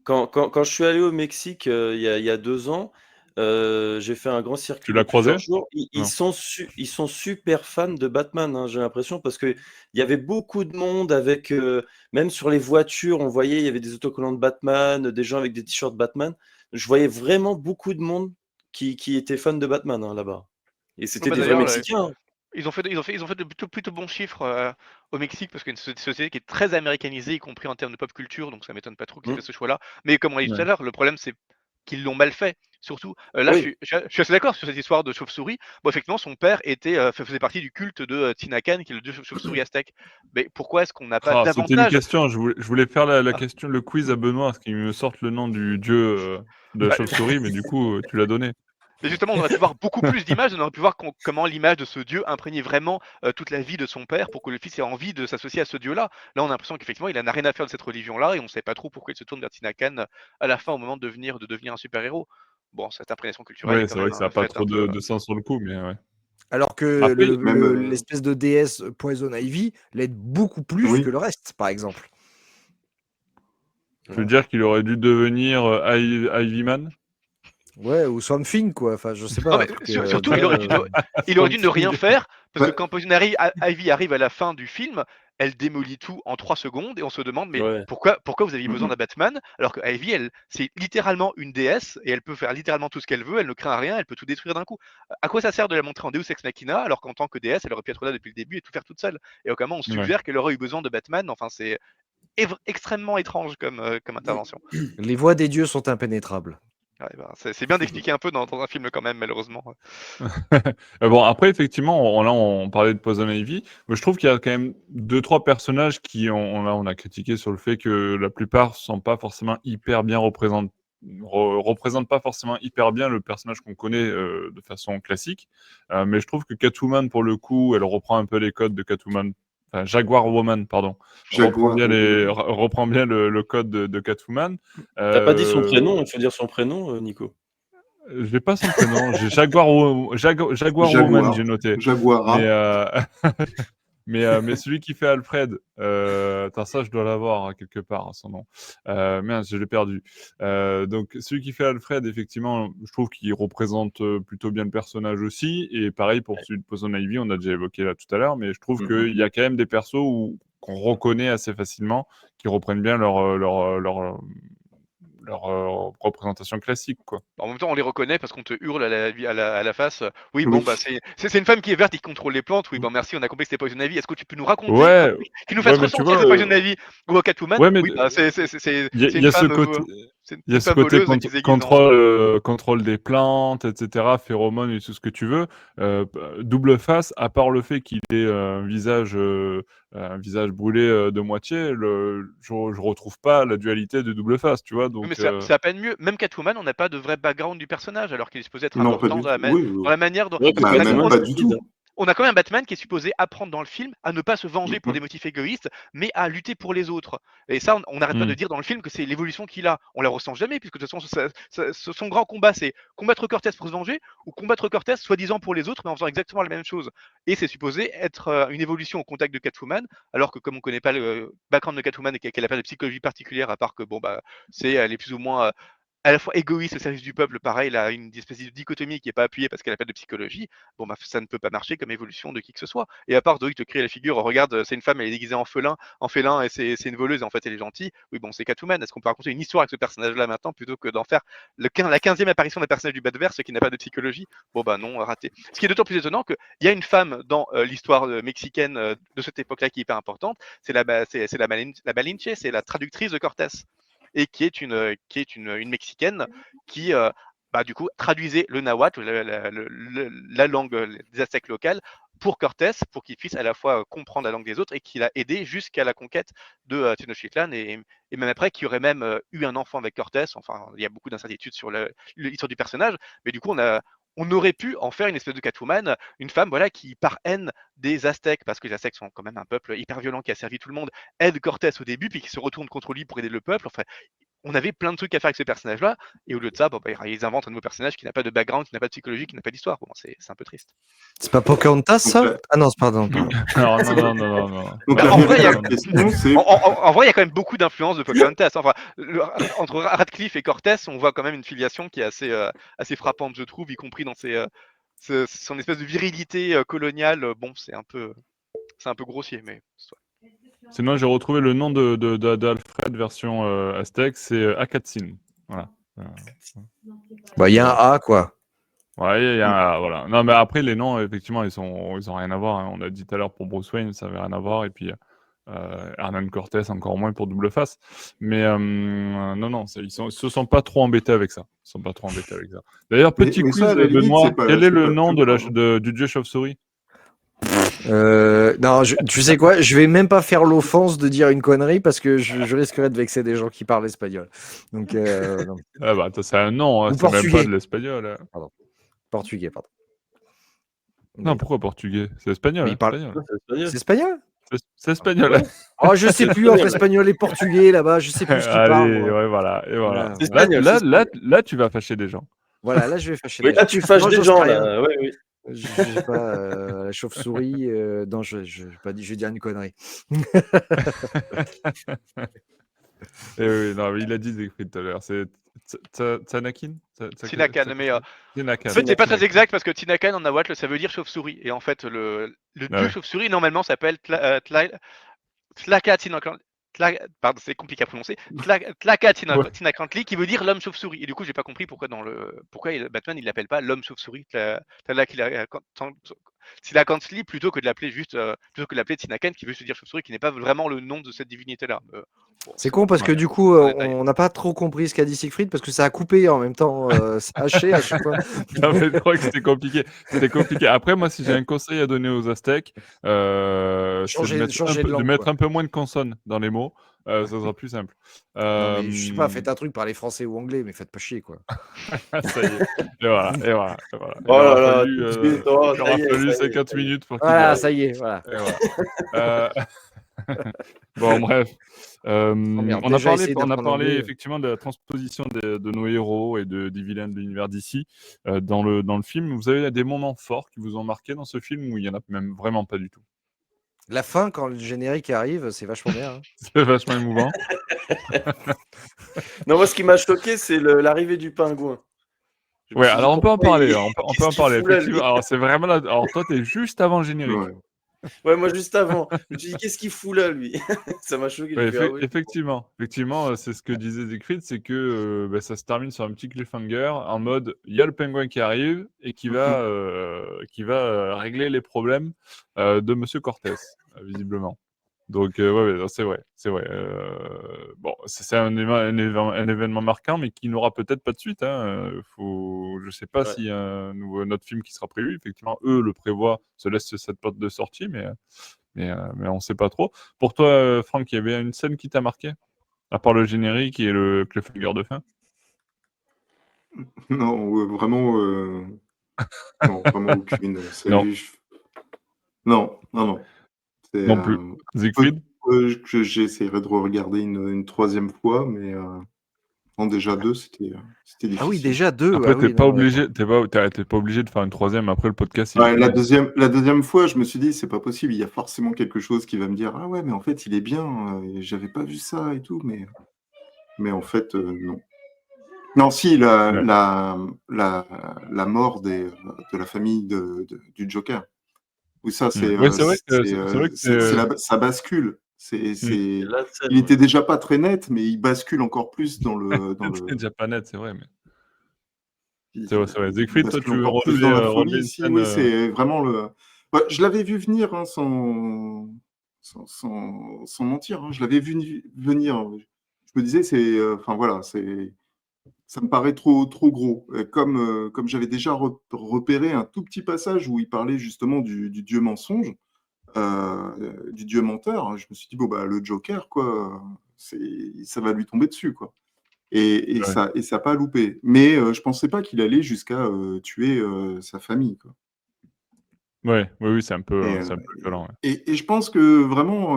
quand je suis allé au Mexique il y a 2 ans, j'ai fait un grand tu circuit de l'as plusieurs croisé? jours. Non. Ils sont super fans de Batman, hein, j'ai l'impression, parce qu'il y avait beaucoup de monde avec, même sur les voitures, on voyait, il y avait des autocollants de Batman, des gens avec des t-shirts Batman. Je voyais vraiment beaucoup de monde qui étaient fans de Batman hein, là-bas. Et c'était des vrais D'ailleurs, Mexicains. Hein. ils ont fait de plutôt bons chiffres au Mexique parce qu'il y a une société qui est très américanisée, y compris en termes de pop culture, donc ça m'étonne pas trop qu'ils aient Mm. fait ce choix-là. Mais comme on l'a dit tout Ouais. à l'heure, le problème c'est qu'ils l'ont mal fait. Surtout, là, Oui. je suis assez d'accord sur cette histoire de chauve-souris. Bon, effectivement, son père faisait partie du culte de Tina Khan, qui est le dieu chauve-souris aztèque. Mais pourquoi est-ce qu'on n'a pas Ah, c'était une davantage question. Je voulais faire la Ah, question, le quiz à Benoît, parce qu'il me sorte le nom du dieu de la bah, chauve-souris, mais du coup, tu l'as donné. Mais justement, on aurait pu voir beaucoup plus d'images, on aurait pu voir comment l'image de ce dieu imprégnait vraiment toute la vie de son père pour que le fils ait envie de s'associer à ce dieu-là. Là, on a l'impression qu'effectivement, il n'a rien à faire de cette religion-là et on ne sait pas trop pourquoi il se tourne vers Tina Khan à la fin au moment de devenir un super-héros. Bon, cette imprégnation culturelle est Ouais, quand c'est vrai même que ça n'a pas faite trop un peu. de sens sur le coup, mais ouais. Alors que Après, Même, l'espèce de déesse Poison Ivy l'aide beaucoup plus que oui. le reste, par exemple. tu veux dire qu'il aurait dû devenir Ivy Man? Ouais, ou Swamp Thing, quoi. Enfin, je sais Non, pas, un mais truc, surtout, tu vois, il aurait dû ne rien faire, parce que Ouais. quand Poison Ivy arrive à la fin du film, elle démolit tout en 3 secondes et on se demande, mais Ouais. pourquoi vous aviez besoin Mhm. d'un Batman alors que Ivy, c'est littéralement une déesse et elle peut faire littéralement tout ce qu'elle veut, elle ne craint rien, elle peut tout détruire d'un coup. À quoi ça sert de la montrer en Deus Ex Machina alors qu'en tant que déesse, elle aurait pu être là depuis le début et tout faire toute seule? Et aucunement, on Ouais. suggère qu'elle aurait eu besoin de Batman, enfin, c'est extrêmement étrange comme intervention. les voies des dieux sont impénétrables. Ouais, c'est bien d'expliquer un peu dans un film quand même, malheureusement. Bon, après, effectivement, là, on parlait de Poison Ivy. Mais je trouve qu'il y a quand même 2-3 personnages là, on a critiqué sur le fait que la plupart ne sont pas forcément hyper bien représentés représente pas forcément hyper bien le personnage qu'on connaît de façon classique. Mais je trouve que Catwoman, pour le coup, elle reprend un peu les codes de Catwoman. Enfin, Jaguar Woman, pardon. Reprend bien, reprend bien le code de Catwoman. T'as pas dit son prénom, il faut dire son prénom, Nico. J'ai pas son prénom, j'ai Jaguar Woman, j'ai noté. Jaguara. Mais celui qui fait Alfred, attends, ça je dois l'avoir quelque part, son nom. Merde, je l'ai perdu. Donc celui qui fait Alfred, effectivement, je trouve qu'il représente plutôt bien le personnage aussi. Et pareil pour celui de Poison Ivy, on a déjà évoqué là tout à l'heure, mais je trouve qu'il y a quand même des persos qu'on reconnaît assez facilement, qui reprennent bien leur représentation classique, quoi. En même temps, on les reconnaît parce qu'on te hurle à la face. Oui, bon, bah c'est une femme qui est verte et qui contrôle les plantes. Oui, bon, merci, on a compris que c'était Poison Ivy. Est-ce que tu peux nous raconter qui nous fasse ressentir c'est Poison Ivy ou Catwoman? Oui, bah c'est une femme. Il y a ce côté contrôle des plantes, etc., phéromones et tout ce que tu veux. Double face, à part le fait qu'il ait un visage brûlé de moitié, je retrouve pas la dualité de double face, tu vois. Donc, mais c'est à peine mieux. Même Catwoman, on n'a pas de vrai background du personnage, alors qu'il est supposé être important dans la manière dont. Même pas du tout. On a quand même un Batman qui est supposé apprendre dans le film à ne pas se venger pour des motifs égoïstes, mais à lutter pour les autres. Et ça, on n'arrête pas de dire dans le film que c'est l'évolution qu'il a. On la ressent jamais, puisque de toute façon, son grand combat, c'est combattre Cortez pour se venger, ou combattre Cortez soi-disant pour les autres, mais en faisant exactement la même chose. Et c'est supposé être une évolution au contact de Catwoman, alors que comme on ne connaît pas le background de Catwoman et qu'elle n'a pas de psychologie particulière, à part que bon bah elle est plus ou moins à la fois égoïste au service du peuple, pareil, elle a une espèce de dichotomie qui n'est pas appuyée parce qu'elle n'a pas de psychologie. Bon, bah, ça ne peut pas marcher comme évolution de qui que ce soit. Et à part de te créer la figure, regarde, c'est une femme, elle est déguisée en félin, et c'est une voleuse, et en fait, elle est gentille. Oui, bon, c'est Catwoman. Est-ce qu'on peut raconter une histoire avec ce personnage-là maintenant plutôt que d'en faire la 15e apparition d'un personnage du Batverse qui n'a pas de psychologie? Bon, bah non, raté. Ce qui est d'autant plus étonnant qu'il y a une femme dans l'histoire mexicaine de cette époque-là qui est hyper importante, c'est la Malinche, c'est la traductrice de Cortés. Et qui est une Mexicaine qui, du coup, traduisait le nahuatl, la langue des Aztèques locales, pour Cortés, pour qu'il puisse à la fois comprendre la langue des autres et qui l'a aidé jusqu'à la conquête de Tenochtitlan et même après, qui aurait même eu un enfant avec Cortés. Enfin, il y a beaucoup d'incertitudes sur l'histoire du personnage, mais du coup, on aurait pu en faire une espèce de Catwoman, une femme voilà, qui, par haine des Aztèques, parce que les Aztèques sont quand même un peuple hyper violent qui a servi tout le monde, aide Cortés au début, puis qui se retourne contre lui pour aider le peuple. Enfin, on avait plein de trucs à faire avec ce personnage-là, et au lieu de ça, ils inventent un nouveau personnage qui n'a pas de background, qui n'a pas de psychologie, qui n'a pas d'histoire. Bon, c'est un peu triste. C'est pas Pocahontas, ça? Ah non, pardon. Non. Donc, en vrai, il y a quand même beaucoup d'influence de Pocahontas. Enfin, entre Radcliffe et Cortés, on voit quand même une filiation qui est assez frappante, je trouve, y compris dans son espèce de virilité coloniale. Bon, c'est un peu grossier, mais... Sinon, j'ai retrouvé le nom d'Alfred version aztèque, c'est Akatsin. Voilà. Il y a un A, quoi. Ouais, il y a un A, voilà. Non, mais après, les noms, effectivement, ils ont rien à voir. Hein. On a dit tout à l'heure pour Bruce Wayne, ça n'avait rien à voir. Et puis, Hernán Cortés, encore moins pour Double Face. Mais non, ils se sont pas trop embêtés avec ça. D'ailleurs, petit quiz, Benoît, quel est le nom du dieu chauve-souris? Non, tu sais quoi, je vais même pas faire l'offense de dire une connerie parce que je risquerais de vexer des gens qui parlent espagnol. Donc, non. Ah bah, c'est un nom, hein, c'est même pas de l'espagnol. Hein. Pardon. Portugais, pardon. Non, pourquoi portugais? C'est espagnol. C'est espagnol? C'est espagnol. Ouais. Oh, je sais plus entre espagnol et portugais là-bas, je sais plus ce qu'ils parlent. Ouais, voilà. Et voilà. Là, tu vas fâcher des gens. Voilà, là, je vais fâcher des gens. Là, tu fâches des gens, là. Oui. Je sais pas, la chauve-souris. Non, je vais dire une connerie. Oui, non, mais il a dit Siegfried tout à l'heure. C'est Tanakin Tinakan, mais en Tinakan. fait, c'est pas très exact parce que Tinakan en nahuatl, ça veut dire chauve-souris. Et en fait, le dieu chauve-souris, normalement, s'appelle Tlacatinacantli. Pardon, c'est compliqué à prononcer. Tlacatinacantli, qui veut dire l'homme chauve-souris. Et du coup, j'ai pas compris pourquoi Batman il l'appelle pas l'homme chauve-souris Tlacatinacantli plutôt que de l'appeler Tinakan qui veut se dire chauve-souris, qui n'est pas vraiment le nom de cette divinité-là. Bon, C'est con parce que Ouais. du coup, un détail. on n'a pas trop compris ce qu'a dit Siegfried parce que ça a coupé en même temps, ça a haché à chaque fois. Non, mais je crois que c'était compliqué. C'était compliqué. Après, moi, si j'ai un conseil à donner aux Aztèques, c'est de Changer mettre un de peu, de langue, mettre quoi. un peu moins de consonnes dans les mots. Ça sera plus simple. Non, mais je sais pas, Euh, faites un truc, parlez français ou anglais, mais faites pas chier, quoi. Ça y est. Et voilà, et voilà, et voilà. Oh là là, tout de suite, oh, Il ça aura y est, fallu ça y est, 50 ça y est. minutes pour qu'il y Voilà, arrive. ça y est, voilà. Et voilà. Euh, Bon, bref. Oh merde, On a déjà parlé, essayé on a d'apprendre parlé l'anglais. effectivement de la transposition de nos héros et des vilains de l'univers d'ici dans le film. Vous avez des moments forts qui vous ont marqué dans ce film ou il y en a même vraiment pas du tout? La fin, quand le générique arrive, c'est vachement bien, hein. C'est vachement émouvant. Non, moi, ce qui m'a choqué, c'est l'arrivée du pingouin. Je me Ouais, suis dit, alors on peut en pourquoi parler. il... On peut Qu'est-ce en qu'il parler fout là, effectivement. lui? Alors c'est vraiment là. Alors toi, t'es juste avant le générique. Ouais. Ouais, moi, juste avant. Je me suis dit, qu'est-ce qu'il fout là, lui? Ça m'a choqué. Ouais, J'ai fait, ah oui. effectivement, c'est ce que disait Siegfried, c'est que bah, ça se termine sur un petit cliffhanger en mode il y a le pingouin qui arrive et qui va, régler les problèmes de Monsieur Cortés, visiblement. Donc ouais, non, c'est vrai, c'est vrai. Bon, c'est un événement marquant, mais qui n'aura peut-être pas de suite. Hein. Je sais pas Ouais. s'il y a un autre film qui sera prévu. Effectivement, eux le prévoient, se laissent cette porte de sortie, mais on sait pas trop. Pour toi, Franck, il y avait une scène qui t'a marqué? À part le générique et le cliffhanger de fin? Non, vraiment, non, vraiment aucune. Non, Non, non, non. C'est, non plus. Siegfried? que j'essaierai de regarder une troisième fois, mais non, déjà deux, c'était Ah oui, difficile. déjà 2, Après, ah oui, non, d'accord. t'es pas obligé de faire une troisième. Après, le podcast, il est Ouais, fini. la deuxième fois, je me suis dit, c'est pas possible, il y a forcément quelque chose qui va me dire, ah ouais, mais en fait, il est bien, j'avais pas vu ça et tout, mais en fait, non. Non, si, Ouais. la mort de la famille du Joker. Oui, ça, Ouais, c'est vrai que ça bascule. Hmm. Et là, scène, Il était déjà pas très net, mais il bascule encore plus C'est déjà pas net, c'est vrai, mais il, c'est vrai, c'est vrai. il Siegfried, toi, bascule tu veux encore plus dans la relever folie. une Si, scène. oui, c'est vraiment le. Ouais, je l'avais vu venir, hein, sans mentir. Hein. Je l'avais vu venir. Je me disais, enfin voilà, ça me paraît trop gros. Comme j'avais déjà repéré un tout petit passage où il parlait justement du dieu mensonge, du dieu menteur, je me suis dit, bon, bah, le Joker, quoi, ça va lui tomber dessus, quoi. Et Ouais. ça n'a pas loupé. Mais je pensais pas qu'il allait jusqu'à tuer sa famille, quoi. Ouais, oui, oui, Et, c'est un peu violent. Ouais. et je pense que vraiment,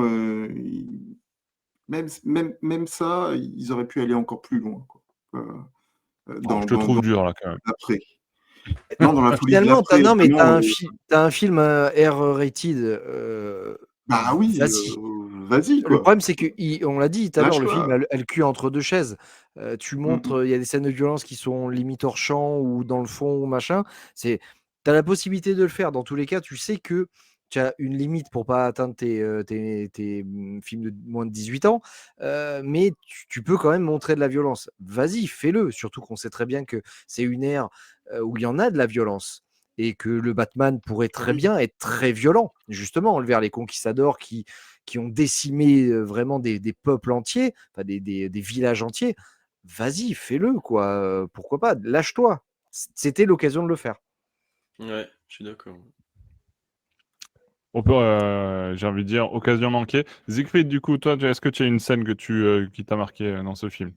même ça, ils auraient pu aller encore plus loin, quoi. Oh, je te trouve Dans dur là quand même. l'après. Non, dans la folie de Finalement, l'après, non, mais vraiment. tu un film, R-rated, Bah oui, vas-y. vas-y, Le quoi. problème, c'est on l'a dit tout à l'heure, le film Lâche-toi. a le cul entre 2 chaises. Tu Mm, montres, il y a des scènes de violence qui sont limite hors champ ou dans le fond ou machin. Tu as la possibilité de le faire. Dans tous les cas, tu sais que tu as une limite pour pas atteindre tes films de moins de 18 ans, mais tu peux quand même montrer de la violence. Vas-y, fais-le, surtout qu'on sait très bien que c'est une ère, où il y en a de la violence et que le Batman pourrait très oui. bien être très violent. Justement, envers les conquistadors qui ont décimé vraiment des peuples entiers, enfin des villages entiers. Vas-y, fais-le, quoi. Pourquoi pas? Lâche-toi. C'était l'occasion de le faire. ouais, je suis d'accord. On peut, j'ai envie de dire, occasion manquée. Siegfried, du coup, toi, est-ce que tu as une scène qui t'a marqué dans ce film?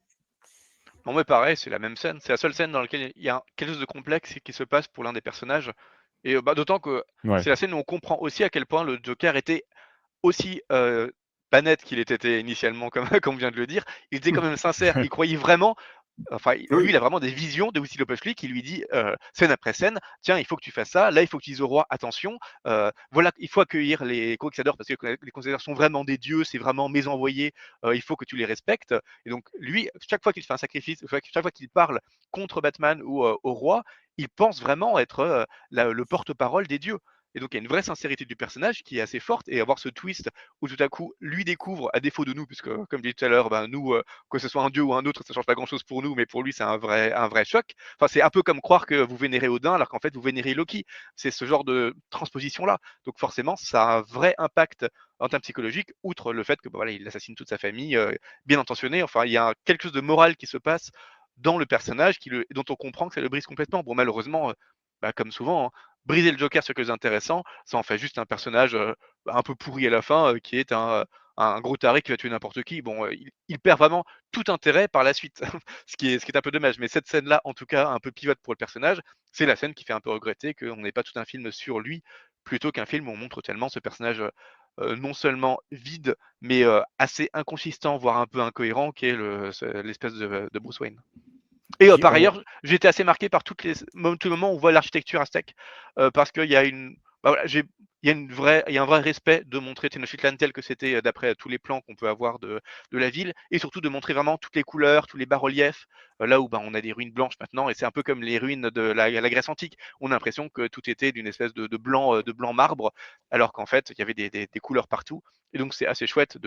Non, mais pareil, c'est la même scène. C'est la seule scène dans laquelle il y a quelque chose de complexe qui se passe pour l'un des personnages. Et bah, d'autant que Ouais. c'est la scène où on comprend aussi à quel point le Joker était aussi pas net qu'il était initialement, comme, comme on vient de le dire. Il était quand même sincère. Il croyait vraiment. Enfin, lui, Oui. il a vraiment des visions de Wesley Lopez qui lui dit scène après scène, tiens, il faut que tu fasses ça, là, il faut que tu dises au roi, attention, voilà, il faut accueillir les conquistadors parce que les conquistadors sont vraiment des dieux, c'est vraiment mes envoyés, il faut que tu les respectes. Et donc, lui, chaque fois qu'il fait un sacrifice, chaque fois qu'il parle contre Batman ou au roi, il pense vraiment être le porte-parole des dieux. Et donc il y a une vraie sincérité du personnage qui est assez forte, et avoir ce twist où tout à coup lui découvre, à défaut de nous, puisque comme je disais tout à l'heure, nous, que ce soit un dieu ou un autre, ça change pas grand-chose pour nous, mais pour lui c'est un vrai choc. Enfin, c'est un peu comme croire que vous vénérez Odin alors qu'en fait vous vénérez Loki. C'est ce genre de transposition-là. Donc forcément, ça a un vrai impact en termes psychologiques, outre le fait que voilà, il assassine toute sa famille, bien intentionné. Enfin, il y a quelque chose de moral qui se passe dans le personnage dont on comprend que ça le brise complètement. Bon, malheureusement, comme souvent, hein, briser le Joker sur quelque chose d'intéressant, ça en fait juste un personnage un peu pourri à la fin, qui est un gros taré qui va tuer n'importe qui. Bon, il perd vraiment tout intérêt par la suite, ce qui est un peu dommage. Mais cette scène-là, en tout cas, un peu pivote pour le personnage, c'est la scène qui fait un peu regretter qu'on n'ait pas tout un film sur lui, plutôt qu'un film où on montre tellement ce personnage non seulement vide, mais assez inconsistant, voire un peu incohérent, qui est l'espèce de Bruce Wayne. Et par ailleurs, j'ai été assez marqué par tous les moments où on voit l'architecture aztèque, parce qu'il y a il y a un vrai respect de montrer Tenochtitlan tel que c'était d'après tous les plans qu'on peut avoir de la ville, et surtout de montrer vraiment toutes les couleurs, tous les bas-reliefs, là où on a des ruines blanches maintenant, et c'est un peu comme les ruines de la Grèce antique. On a l'impression que tout était d'une espèce de blanc marbre, alors qu'en fait, il y avait des couleurs partout. Et donc c'est assez chouette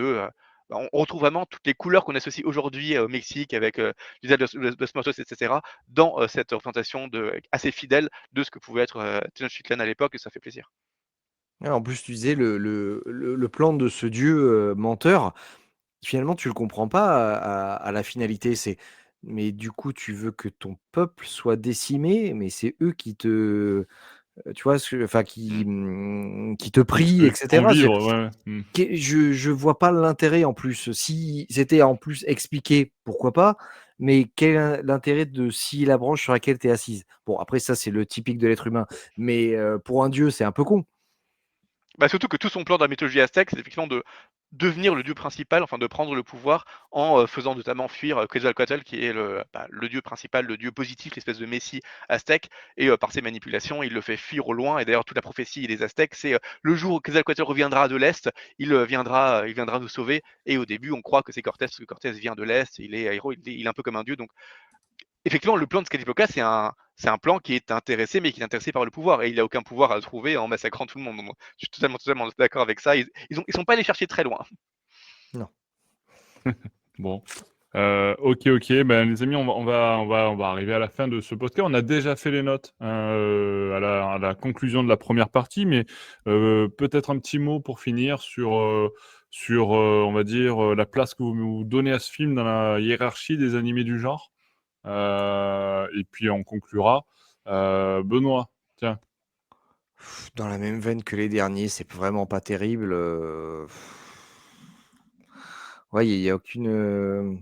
on retrouve vraiment toutes les couleurs qu'on associe aujourd'hui au Mexique avec l'usage de Muertos, etc., dans cette représentation assez fidèle de ce que pouvait être Tenochtitlan à l'époque, et ça fait plaisir. En plus, tu disais le plan de ce dieu menteur, finalement, tu le comprends pas à la finalité. Mais du coup, tu veux que ton peuple soit décimé, mais c'est eux qui te, tu vois, enfin, qui te prient, Qui font etc. vivre, ouais. Je vois pas l'intérêt en plus. Si c'était en plus expliqué, pourquoi pas, mais quel est l'intérêt de scier la branche sur laquelle tu es assise? Bon, après, ça, c'est le typique de l'être humain, mais pour un dieu, c'est un peu con. Surtout que tout son plan dans la mythologie aztèque, c'est effectivement de devenir le dieu principal, enfin de prendre le pouvoir en faisant notamment fuir Quetzalcoatl, qui est le dieu principal, le dieu positif, l'espèce de messie aztèque, et par ses manipulations, il le fait fuir au loin. Et d'ailleurs, toute la prophétie des Aztèques, c'est le jour où Quetzalcoatl reviendra de l'Est, il viendra nous sauver. Et au début, on croit que c'est Cortés, parce que Cortés vient de l'Est, il est héros, il est un peu comme un dieu. Donc effectivement, le plan de Scaliploca, c'est un plan qui est intéressé, mais qui est intéressé par le pouvoir. Et il n'a aucun pouvoir à trouver en massacrant tout le monde. Donc, je suis totalement d'accord avec ça. Ils sont pas allés chercher très loin. Non. Bon. Ok. Les amis, on va arriver à la fin de ce podcast. On a déjà fait les notes à la conclusion de la première partie, mais peut-être un petit mot pour finir sur, on va dire, la place que vous donnez à ce film dans la hiérarchie des animés du genre. Et puis on conclura. Benoît, tiens. Dans la même veine que les derniers, c'est vraiment pas terrible. Ouais, il y a aucune.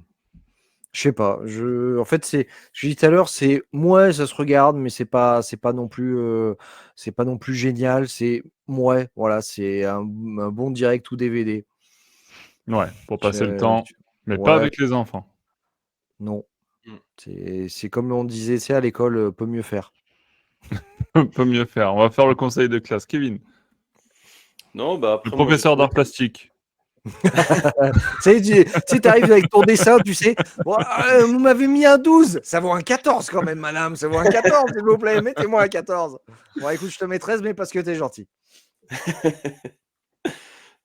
Je sais pas. En fait, je dis tout à l'heure, ça se regarde, mais c'est pas non plus génial. Voilà, c'est un bon direct ou DVD. Ouais, pour passer le temps, mais ouais. pas avec les enfants. Non. C'est comme on disait, c'est à l'école, peut mieux faire. Peut mieux faire. On va faire le conseil de classe. Kevin. Non, après, le professeur d'art plastique. Tu arrives avec ton dessin, tu sais. Bon, vous m'avez mis un 12. Ça vaut un 14 quand même, madame. Ça vaut un 14, s'il vous plaît. Mettez-moi un 14. Bon, écoute, je te mets 13, mais parce que t'es gentil.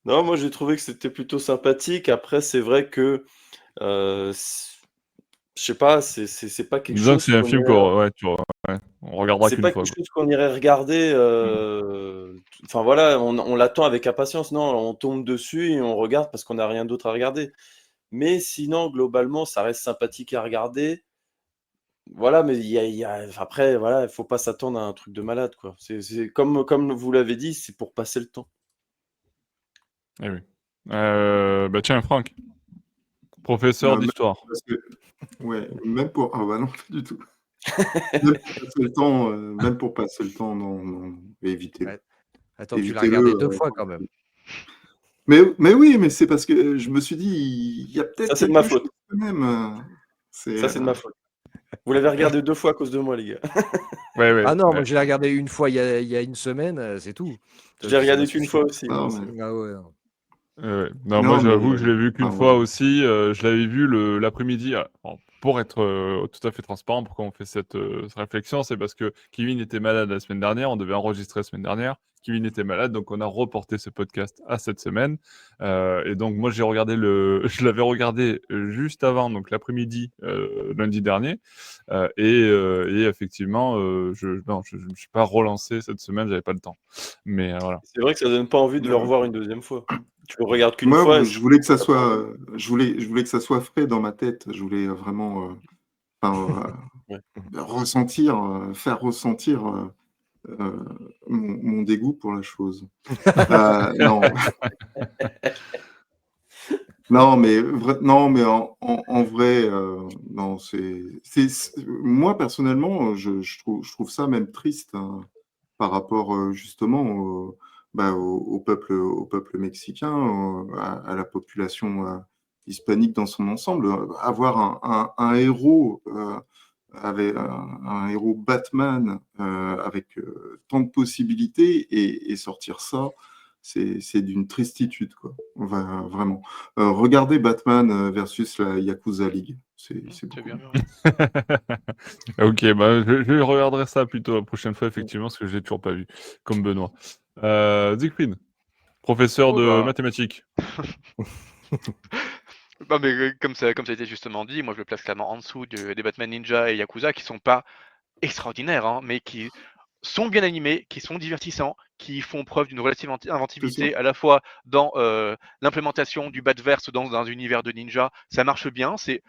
Non, moi j'ai trouvé que c'était plutôt sympathique. Après, c'est vrai que je sais pas, c'est pas quelque Disons chose. que c'est un film on regardera qu'une fois. C'est pas quelque chose qu'on irait regarder. Enfin voilà, on l'attend avec impatience. Non, on tombe dessus et on regarde parce qu'on n'a rien d'autre à regarder. Mais sinon, globalement, ça reste sympathique à regarder. Voilà, mais après, voilà, il faut pas s'attendre à un truc de malade, quoi. C'est comme vous l'avez dit, c'est pour passer le temps. Eh oui. Tiens, Franck, professeur d'histoire. Ouais, même pour... Ah bah non, pas du tout. Même pour passer le temps, non, évitez. Ouais. Attends, tu l'as regardé 2 fois quand même. Mais oui, mais c'est parce que je me suis dit, il y a peut-être. Ça, c'est de ma faute. Quand même. Ça, c'est de ma faute. Vous l'avez regardé 2 fois à cause de moi, les gars. Ouais. Ah non, moi je l'ai regardé une fois il y a une semaine, c'est tout. Je l'ai regardé qu'une fois aussi. Ah ouais. Non, moi j'avoue que je l'ai vu qu'une fois aussi. Je l'avais vu l'après-midi. pour être tout à fait transparent, pourquoi on fait cette réflexion, c'est parce que Kevin était malade la semaine dernière, on devait enregistrer la semaine dernière. Kevin était malade, donc on a reporté ce podcast à cette semaine. Et donc moi je l'avais regardé juste avant, donc l'après-midi, lundi dernier. Et effectivement, je ne me suis pas relancé cette semaine, j'avais pas le temps. Mais voilà. C'est vrai que ça donne pas envie de le revoir une deuxième fois. Tu le regardes qu'une Moi, fois. je voulais que ça soit, je voulais que ça soit frais dans ma tête. Je voulais vraiment Ouais. ressentir, faire ressentir mon dégoût pour la chose. Non. Non, mais en vrai, non, moi personnellement, je trouve ça même triste, hein, par rapport justement au peuple mexicain, à la population hispanique dans son ensemble. Avoir un héros avec un héros Batman avec tant de possibilités et sortir ça, c'est d'une tristitude, quoi. Vraiment. Regardez Batman versus la Yakuza League. C'est beaucoup bien. Ok, bah, je regarderai ça plutôt la prochaine fois, effectivement, parce que je l'ai toujours pas vu, comme Benoît. Siegfried, professeur de mathématiques. Non, mais comme ça a été justement dit, moi je le place clairement en dessous des Batman Ninja et Yakuza qui sont pas extraordinaires, hein, mais qui sont bien animés, qui sont divertissants, qui font preuve d'une relative inventivité à la fois dans l'implémentation du Batverse dans un univers de ninja. Ça marche bien, c'est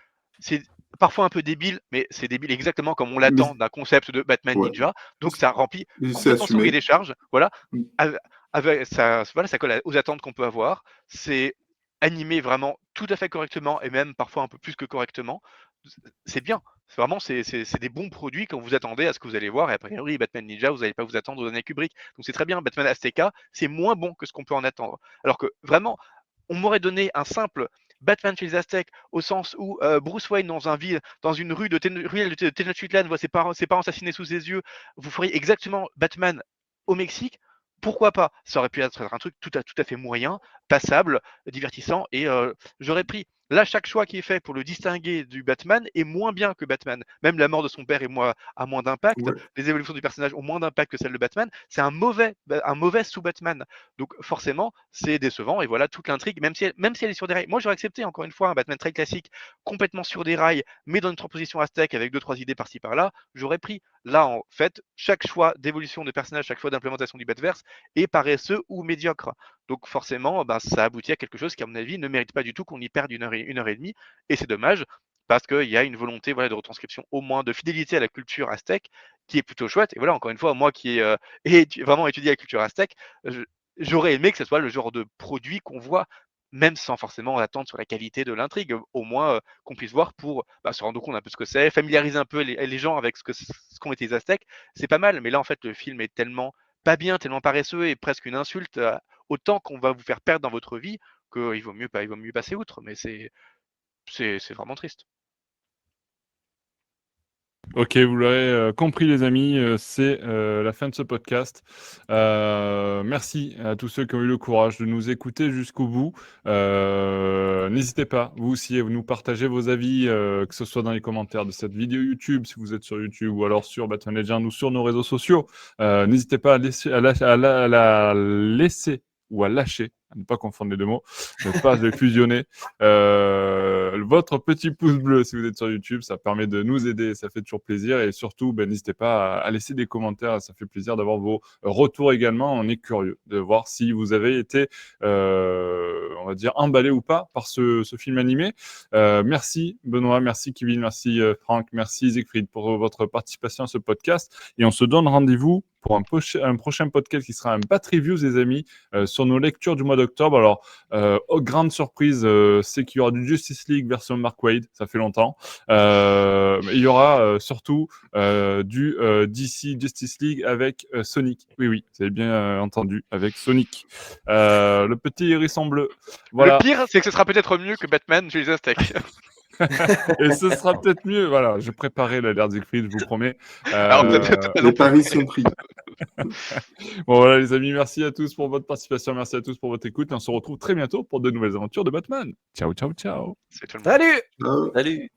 parfois un peu débile, mais c'est débile exactement comme on l'attend d'un concept de Batman Ouais. Ninja. Donc ça remplit C'est complètement son assumé. cahier des charges. Voilà. Mm. Ça colle aux attentes qu'on peut avoir. C'est animé vraiment tout à fait correctement et même parfois un peu plus que correctement. C'est bien. C'est des bons produits quand vous attendez à ce que vous allez voir. Et a priori, Batman Ninja, vous n'allez pas vous attendre aux années Kubrick. Donc c'est très bien. Batman Azteca, c'est moins bon que ce qu'on peut en attendre. Alors que vraiment, on m'aurait donné un simple Batman chez les Aztèques, au sens où Bruce Wayne dans une rue de ruelle de Tenochtitlan voit ses parents assassinés sous ses yeux, vous feriez exactement Batman au Mexique. Pourquoi pas? Ça aurait pu être un truc tout à fait moyen, passable, divertissant, et j'aurais pris. Là, chaque choix qui est fait pour le distinguer du Batman est moins bien que Batman. Même la mort de son père a moins d'impact. Ouais. Les évolutions du personnage ont moins d'impact que celle de Batman. C'est un mauvais sous-Batman. Donc forcément, c'est décevant. Et voilà toute l'intrigue, même si elle est sur des rails. Moi, j'aurais accepté encore une fois un Batman très classique, complètement sur des rails, mais dans une transposition aztèque avec 2-3 idées par-ci par-là. J'aurais pris. Là, en fait, chaque choix d'évolution de personnage, chaque choix d'implémentation du Batverse est paresseux ou médiocre. Donc forcément, ça aboutit à quelque chose qui, à mon avis, ne mérite pas du tout qu'on y perde une heure et demie. Et c'est dommage, parce qu'il y a une volonté de retranscription, au moins de fidélité à la culture aztèque, qui est plutôt chouette. Et voilà, encore une fois, moi qui ai vraiment étudié la culture aztèque, j'aurais aimé que ce soit le genre de produit qu'on voit, même sans forcément attendre sur la qualité de l'intrigue, au moins qu'on puisse voir pour se rendre compte un peu ce que c'est, familiariser un peu les gens avec ce qu'ont été les Aztèques, c'est pas mal. Mais là, en fait, le film est tellement pas bien, tellement paresseux et presque une insulte autant qu'on va vous faire perdre dans votre vie qu'il vaut mieux passer outre. Mais c'est vraiment triste. Ok, vous l'aurez compris les amis, c'est la fin de ce podcast. Merci à tous ceux qui ont eu le courage de nous écouter jusqu'au bout. N'hésitez pas, vous aussi, à nous partager vos avis, que ce soit dans les commentaires de cette vidéo YouTube, si vous êtes sur YouTube, ou alors sur Batman Legends ou sur nos réseaux sociaux. N'hésitez pas à laisser ou à lâcher, à ne pas confondre les deux mots, ne pas les fusionner. Votre petit pouce bleu si vous êtes sur YouTube, ça permet de nous aider, ça fait toujours plaisir. Et surtout, n'hésitez pas à laisser des commentaires, ça fait plaisir d'avoir vos retours également. On est curieux de voir si vous avez été, on va dire, emballé ou pas par ce film animé. Merci Benoît, merci Kevin, merci Franck, merci Siegfried pour votre participation à ce podcast. Et on se donne rendez-vous pour un prochain podcast qui sera un Bat Reviews, les amis, sur nos lectures du mois d'octobre. Alors, grande surprise, c'est qu'il y aura du Justice League version Mark Waid, ça fait longtemps. Il y aura surtout du DC Justice League avec Sonic. Oui, vous avez bien entendu, avec Sonic. Le petit hérisson bleu. Voilà. Le pire, c'est que ce sera peut-être mieux que Batman chez les Aztèques. Et ce sera peut-être mieux. Voilà, je préparais l'alerte Siegfried, je vous promets. Les paris sont pris. Bon, voilà, les amis, merci à tous pour votre participation, merci à tous pour votre écoute. Et on se retrouve très bientôt pour de nouvelles aventures de Batman. Ciao, ciao, ciao. C'est tout le monde. Salut! Salut!